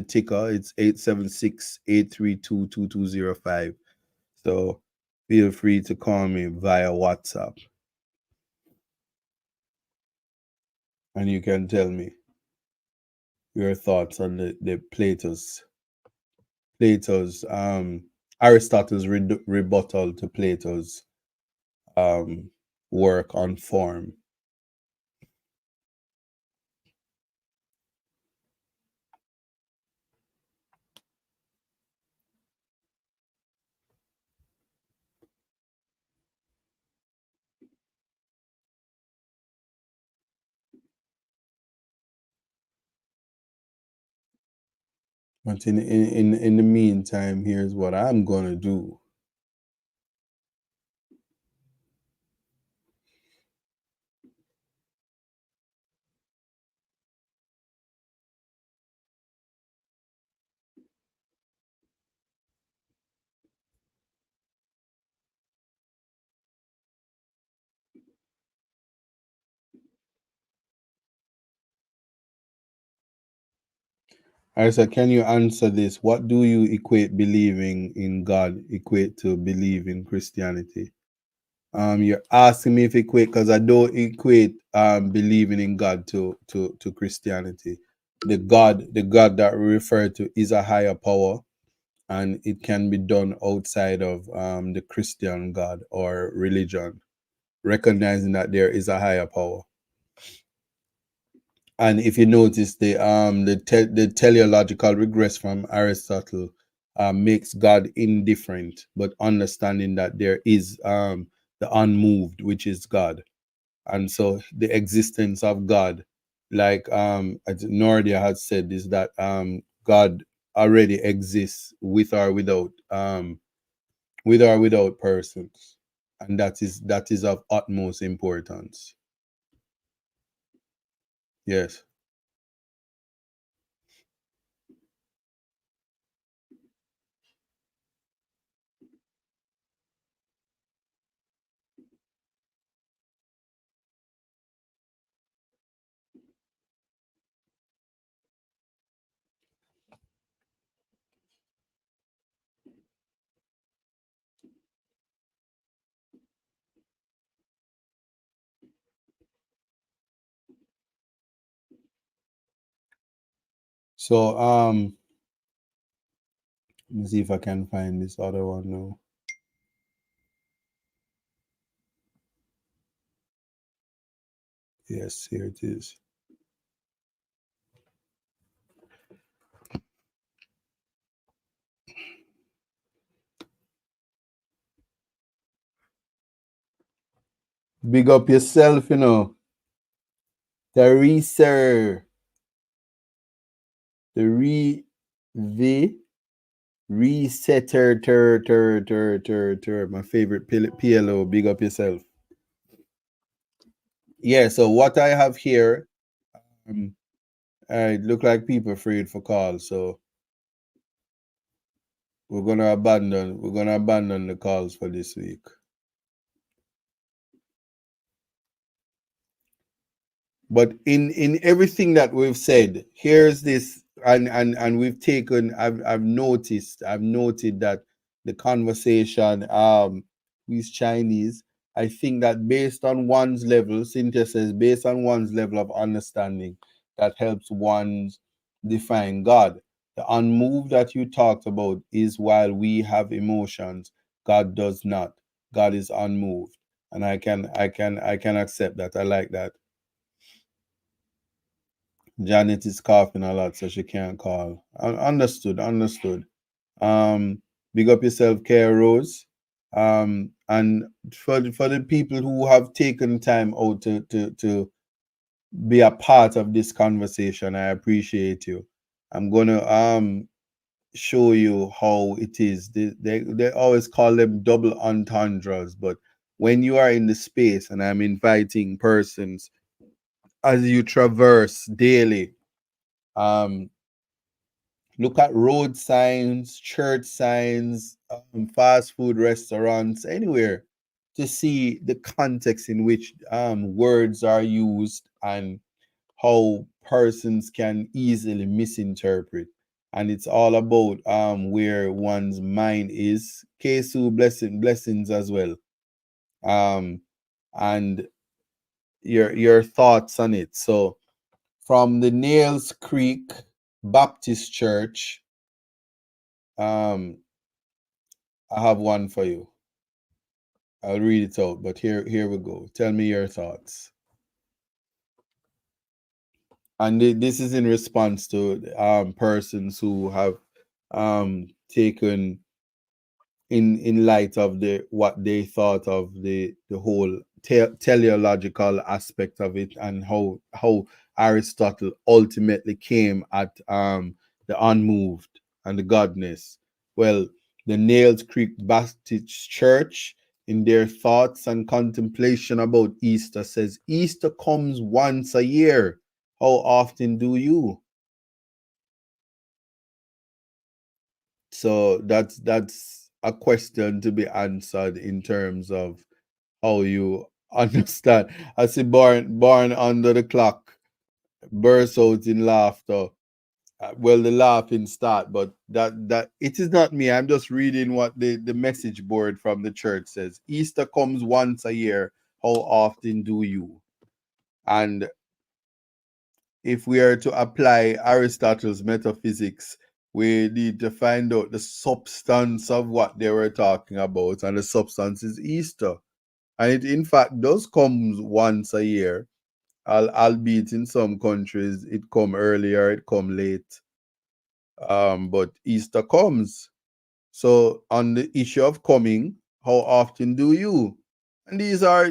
ticker. It's 876-832-2205. So feel free to call me via WhatsApp and you can tell me your thoughts on the Plato's Aristotle's rebuttal to Plato's um work on form. But in the meantime, here's what I'm gonna do. I said, can you answer this? What do you equate believing in God equate to believe in Christianity? You're asking me if equate because I don't equate believing in God to Christianity. The God that we refer to is a higher power, and it can be done outside of the Christian God or religion, recognizing that there is a higher power. And if you notice the teleological regress from Aristotle makes God indifferent, but understanding that there is the unmoved, which is God. And so the existence of God, like as Nordia had said, is that God already exists with or without persons, and that is of utmost importance. Yes. So let me see if I can find this other one now. Yes, here it is. Big up yourself, Teresa. The resetter, my favorite PLO. Big up yourself. Yeah. So what I have here, it look like people afraid for calls. So we're gonna abandon the calls for this week. But in everything that we've said, here's this, and we've taken. I've noted that the conversation with Chinese. I think that based on one's level, Cynthia says, based on one's level of understanding, that helps one's define God. The unmoved that you talked about is while we have emotions, God does not. God is unmoved, and I can accept that. I like that. Janet is coughing a lot, so she can't call. Understood, understood. Um, Big up yourself, Care Rose. And for the people who have taken time out to be a part of this conversation, I appreciate you. I'm gonna show you how it is. They always call them double entendres, but when you are in the space, and I'm inviting persons as you traverse daily, um look at road signs, church signs, fast food restaurants, anywhere, to see the context in which words are used and how persons can easily misinterpret. And it's all about where one's mind is. Kesu, blessings as well. Um, and your thoughts on it. So from the Nails Creek Baptist Church, um, I have one for you. I'll read it out, but here we go. Tell me your thoughts. And this is in response to persons who have taken in light of the what they thought of the whole teleological aspect of it, and how Aristotle ultimately came at the unmoved and the godness. Well, the Nails Creek Baptist Church, in their thoughts and contemplation about Easter, says Easter comes once a year. How often do you? So that's a question to be answered in terms of how you understand. I see born under the clock, burst out in laughter. Well, the laughing start, but that it is not me. I'm just reading what the message board from the church says. Easter comes once a year. How often do you? And if we are to apply Aristotle's metaphysics, we need to find out the substance of what they were talking about, and the substance is Easter. And it, in fact, does come once a year, albeit in some countries it come earlier, it come late. But Easter comes. So on the issue of coming, how often do you? And these are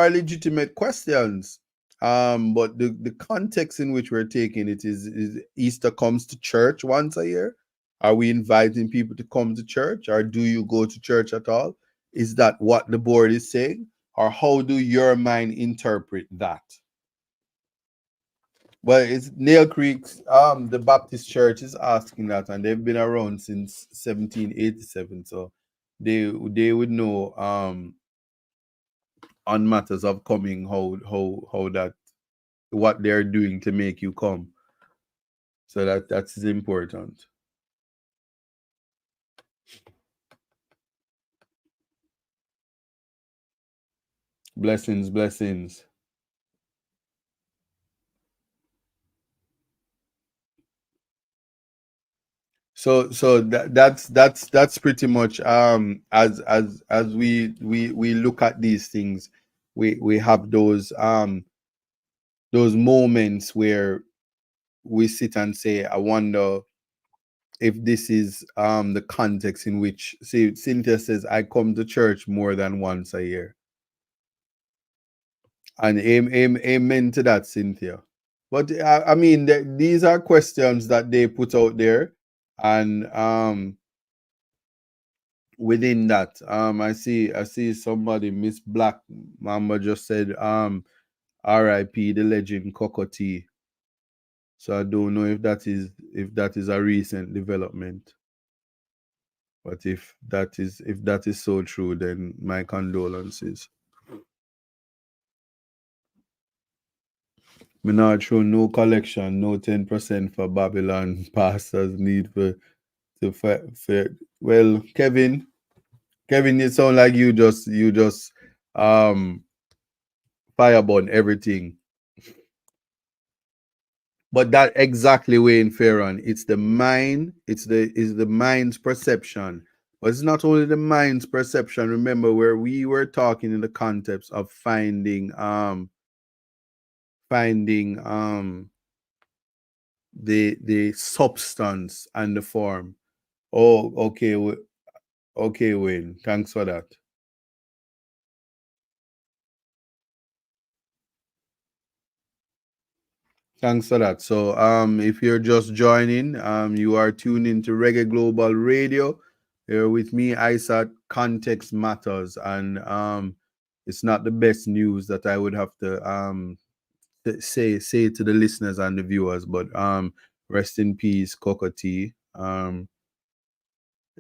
legitimate questions. But the context in which we're taking it is Easter comes to church once a year. Are we inviting people to come to church, or do you go to church at all? Is that what the board is saying, or how do your mind interpret that? Well, it's Nail Creek's the Baptist Church is asking that, and they've been around since 1787, so they would know on matters of coming, how that, what they're doing to make you come. So that's important. Blessings, blessings. So that's pretty much as we look at these things, we have those moments where we sit and say, I wonder if this is the context in which, see, Cynthia says, I come to church more than once a year. And amen to that, Cynthia. But I mean, these are questions that they put out there, and within that, I see somebody, Miss Black Mamba, just said R.I.P. the legend Cocotti. So I don't know if that is a recent development. But if that is so true, then my condolences. Me not show no collection, no 10% for Babylon pastors need for well, Kevin, it sound like you just um fireborn everything. But that exactly way in Pharaoh. It's the mind, it's the mind's perception. But it's not only the mind's perception. Remember where we were talking in the context of finding the substance and the form. Oh, okay, okay, Wayne. Thanks for that. Thanks for that. So, if you're just joining, you are tuned into Reggae Global Radio. Here with me, Isaac. Context matters, and it's not the best news that I would have to say to the listeners and the viewers, but rest in peace, Cocoa T.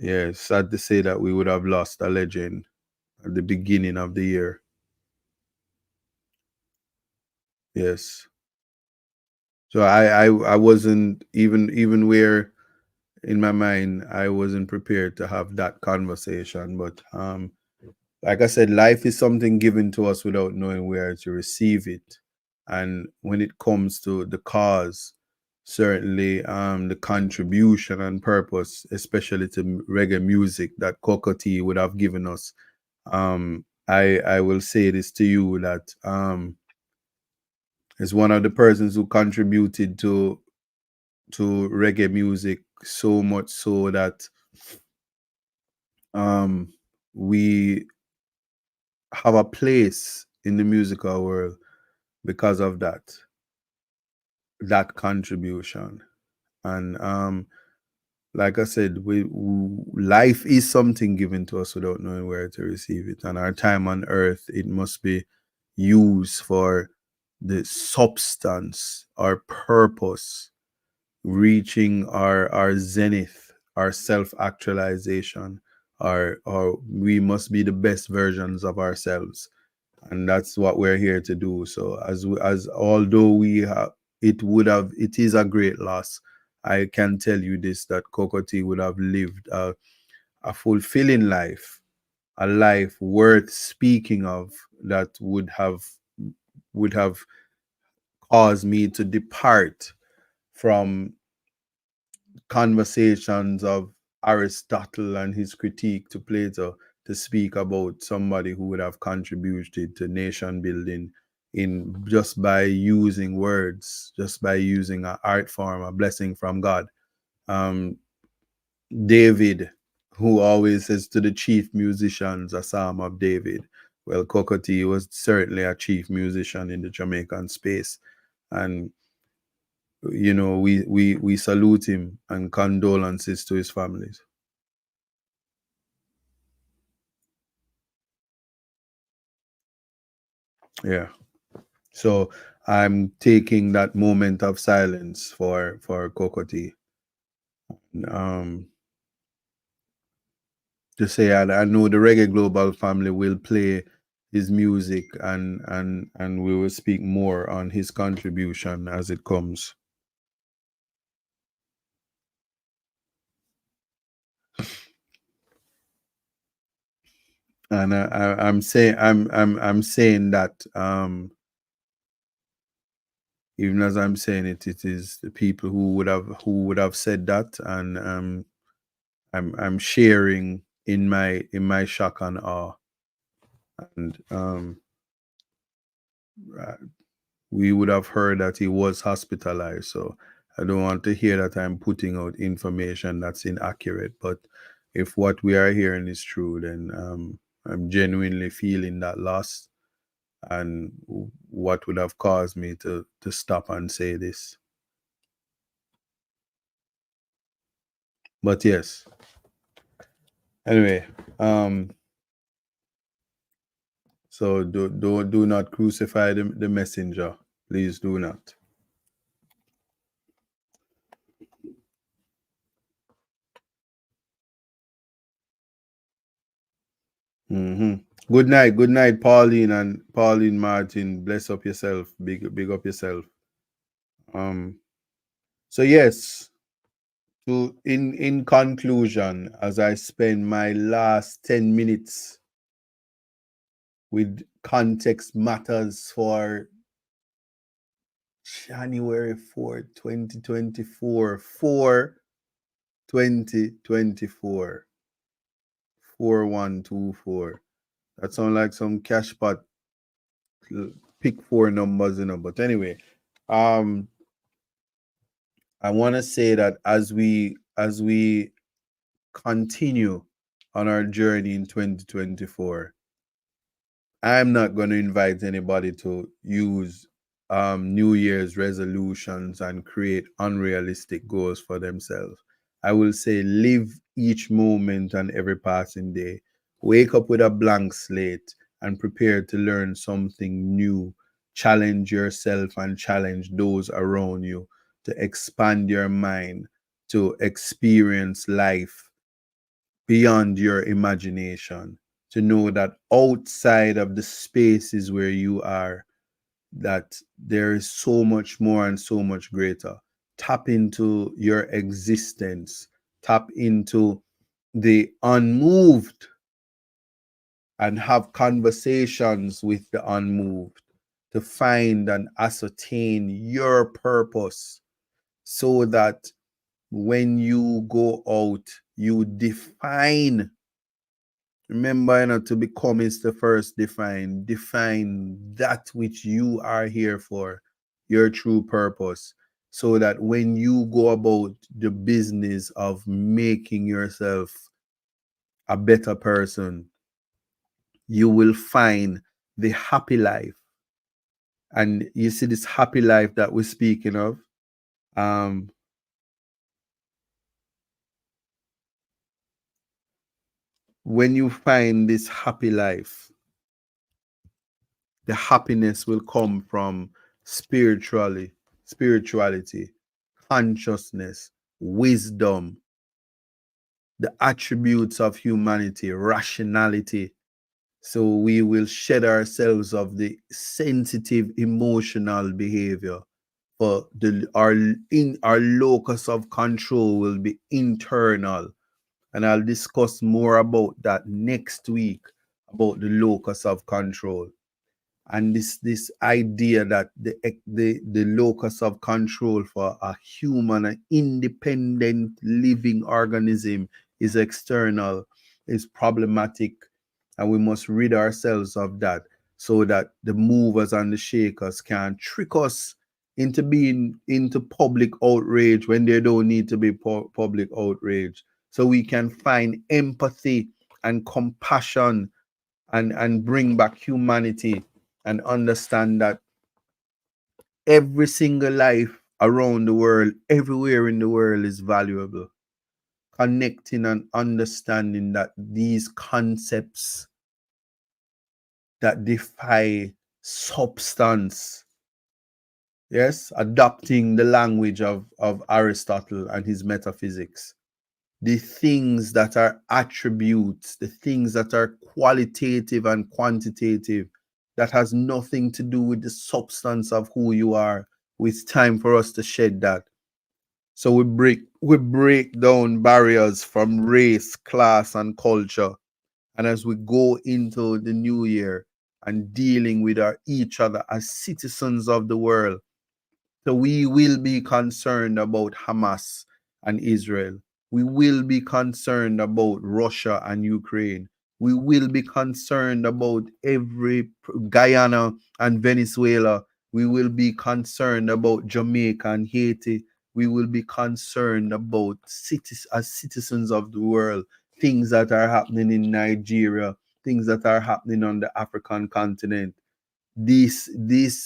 Yeah, it's sad to say that we would have lost a legend at the beginning of the year. Yes. So I wasn't even where in my mind I wasn't prepared to have that conversation. But like I said, life is something given to us without knowing where to receive it. And when it comes to the cause, certainly the contribution and purpose, especially to reggae music that Kokoti would have given us. I will say this to you that is one of the persons who contributed to reggae music so much so that um we have a place in the musical world because of that contribution. And like I said, life is something given to us without knowing where to receive it, and our time on earth, it must be used for the substance, our purpose, reaching our zenith, our self-actualization, our we must be the best versions of ourselves, and that's what we're here to do. So as although it is a great loss, I can tell you this, that Kokoti would have lived a fulfilling life, a life worth speaking of, that would have caused me to depart from conversations of Aristotle and his critique to Plato to speak about somebody who would have contributed to nation building in just by using words, just by using an art form, a blessing from God. Um, David, who always says to the chief musicians a psalm of David. Well, Kokoti was certainly a chief musician in the Jamaican space. And we salute him and condolences to his families. Yeah. So I'm taking that moment of silence for Kokoti, um to say I know the Reggae Global family will play his music, and we will speak more on his contribution as it comes. And I'm saying that even as I'm saying it, it is the people who would have said that, and I'm sharing in my shock and awe, and uh, we would have heard that he was hospitalized. So I don't want to hear that I'm putting out information that's inaccurate. But if what we are hearing is true, then I'm genuinely feeling that loss, and what would have caused me to stop and say this. But yes, anyway, so do not crucify the messenger. Please do not. Hmm. Good night, Pauline and Pauline Martin. Bless up yourself. Big up yourself. Um. So yes, to in conclusion, as I spend my last 10 minutes with context matters for January 4th, 2024, 4/2024, 4124. That sounds like some cash pot pick four numbers, But anyway, um, I want to say that as we continue on our journey in 2024, I'm not going to invite anybody to use New Year's resolutions and create unrealistic goals for themselves. I will say live each moment and every passing day. Wake up with a blank slate and prepare to learn something new. Challenge yourself and challenge those around you to expand your mind, to experience life beyond your imagination, to know that outside of the spaces where you are, that there is so much more and so much greater. Tap into your existence, tap into the unmoved, and have conversations with the unmoved to find and ascertain your purpose, so that when you go out, you define. Remember, to become is the first define. Define that which you are here for, your true purpose, so that when you go about the business of making yourself a better person, you will find the happy life. And you see, this happy life that we're speaking of, um, when you find this happy life, the happiness will come from spirituality, consciousness, wisdom, the attributes of humanity, rationality. So we will shed ourselves of the sensitive emotional behavior. For our locus of control will be internal. And I'll discuss more about that next week, about the locus of control. And this idea that the locus of control for a human, an independent living organism, is external, is problematic, and we must rid ourselves of that, so that the movers and the shakers can't trick us into being into public outrage when there don't need to be public outrage, so we can find empathy and compassion, and bring back humanity, and understand that every single life around the world, everywhere in the world, is valuable. Connecting and understanding that these concepts that defy substance, yes, adopting the language of Aristotle and his metaphysics, the things that are attributes, the things that are qualitative and quantitative, that has nothing to do with the substance of who you are. It's time for us to shed that. So we break down barriers from race, class, and culture. And as we go into the new year and dealing with each other as citizens of the world, so we will be concerned about Hamas and Israel. We will be concerned about Russia and Ukraine. We will be concerned about every Guyana and Venezuela. We will be concerned about Jamaica and Haiti. We will be concerned about as citizens of the world, things that are happening in Nigeria, things that are happening on the African continent. This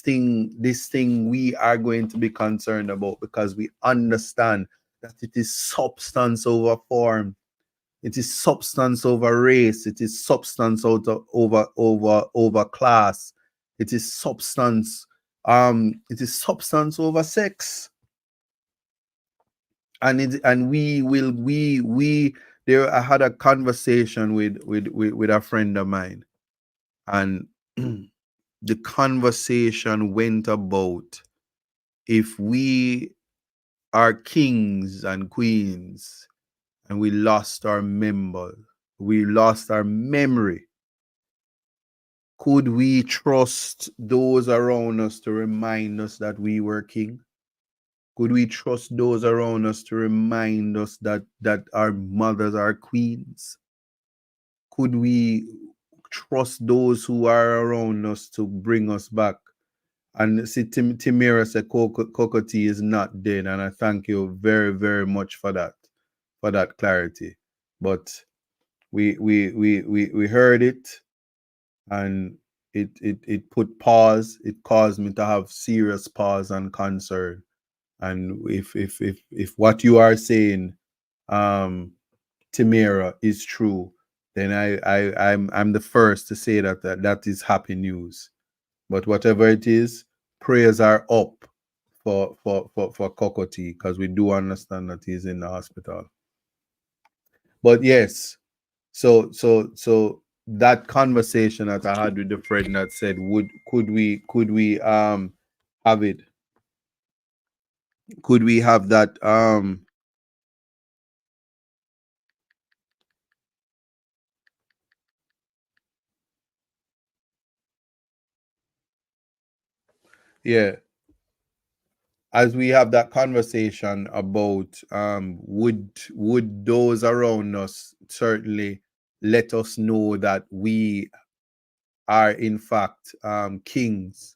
thing we are going to be concerned about, because we understand that it is substance over form, it is substance over race, it is substance over class, it is substance over sex. And we I had a conversation with a friend of mine, and the conversation went about if we are kings and queens and we lost our memory, could we trust those around us to remind us that we were king? Could we trust those around us to remind us that our mothers are queens? Could we trust those who are around us to bring us back? And see, Timira said Kokoti is not dead, and I thank you very, very much for that clarity. But we heard it, and it put pause. It caused me to have serious pause and concern. And if what you are saying, Timira, is true, then I'm the first to say that is happy news. But whatever it is, prayers are up for Kokoti, because we do understand that he's in the hospital. But yes, so that conversation that I had with the friend that said, could we have it? Could we have that yeah, as we have that conversation about would those around us certainly let us know that we are in fact kings,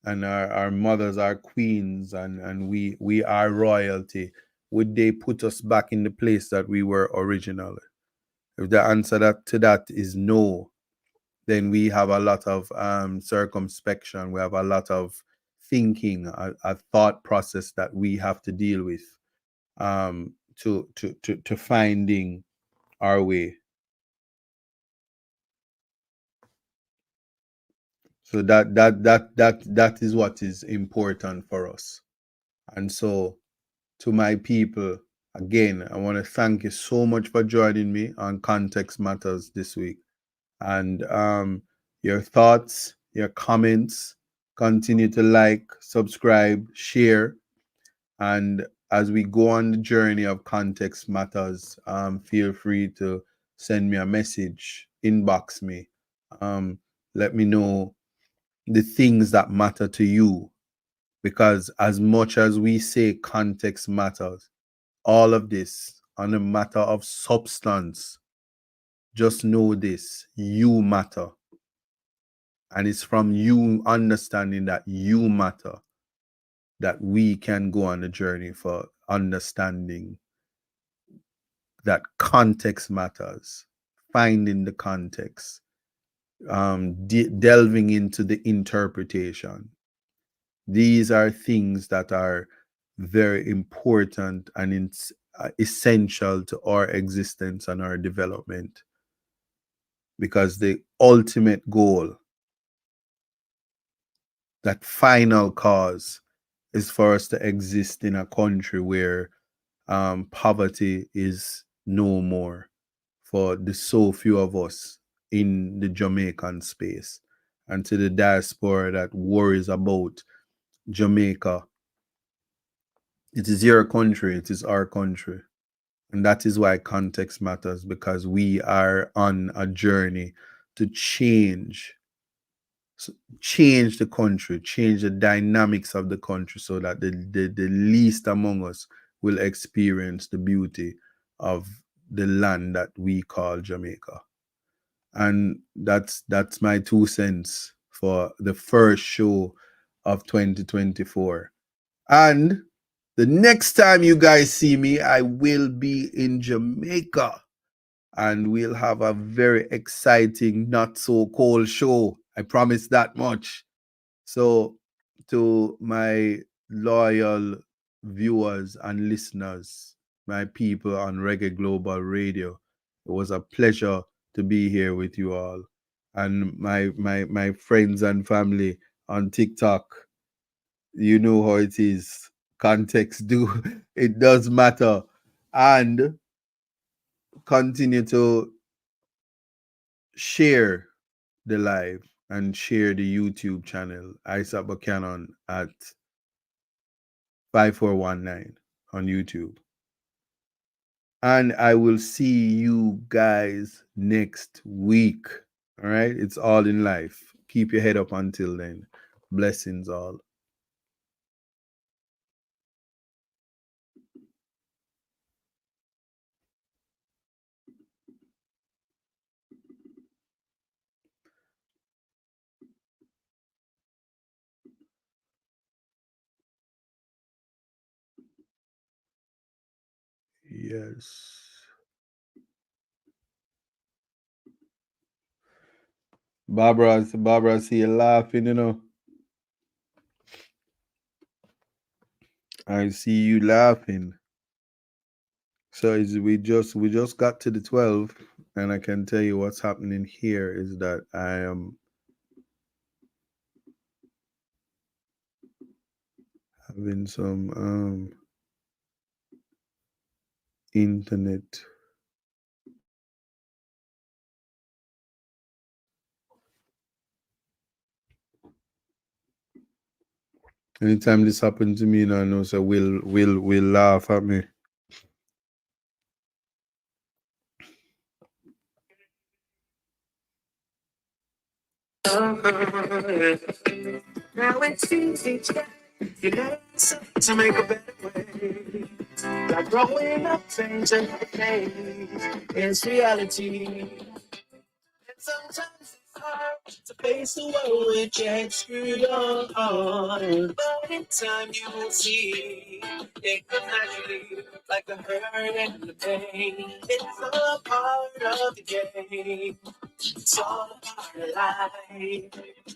and our mothers are queens, and we are royalty, would they put us back in the place that we were originally? If the answer to that is no, then we have a lot of circumspection. We have a lot of thinking, a thought process that we have to deal with, to finding our way. So that is what is important for us. And so, to my people, again, I want to thank you so much for joining me on Context Matters this week. And your thoughts, your comments, continue to like, subscribe, share. And as we go on the journey of Context Matters, feel free to send me a message, inbox me, let me know the things that matter to you. Because as much as we say context matters, all of this on a matter of substance, just know this: you matter. And it's from you understanding that you matter that we can go on a journey for understanding that context matters, finding the context, delving into the interpretation. These are things that are very important and essential to our existence and our development, because the ultimate goal, that final cause, is for us to exist in a country where poverty is no more for the so few of us in the Jamaican space, and to the diaspora that worries about Jamaica. It is your country, it is our country. And that is why context matters, because we are on a journey to change the country, change the dynamics of the country, so that the least among us will experience the beauty of the land that we call Jamaica. And that's my 2 cents for the first show of 2024. And the next time you guys see me, I will be in Jamaica, and we'll have a very exciting, not so cold show. I promise that much. So, to my loyal viewers and listeners, my people on Reggae Global Radio, it was a pleasure to be here with you all. And my friends and family on TikTok, you know how it is. Context do it does matter. And continue to share the live and share the YouTube channel Isaac Buchanan at 5419 on YouTube. And I will see you guys next week. All right. It's all in life. Keep your head up until then. Blessings all. Yes. Barbara, I see you laughing, you know. I see you laughing. So we just got to the 12, and I can tell you what's happening here is that I am having some internet. Anytime this happens to me, you know, I know so will laugh at me. Now it seems each day you learn something to make a better way. Like growing up, changing the pace is reality. And sometimes it's hard to face the world with your head screwed on. But in time you will see it comes naturally, like the hurt and the pain. It's a part of the game. It's all a part of life.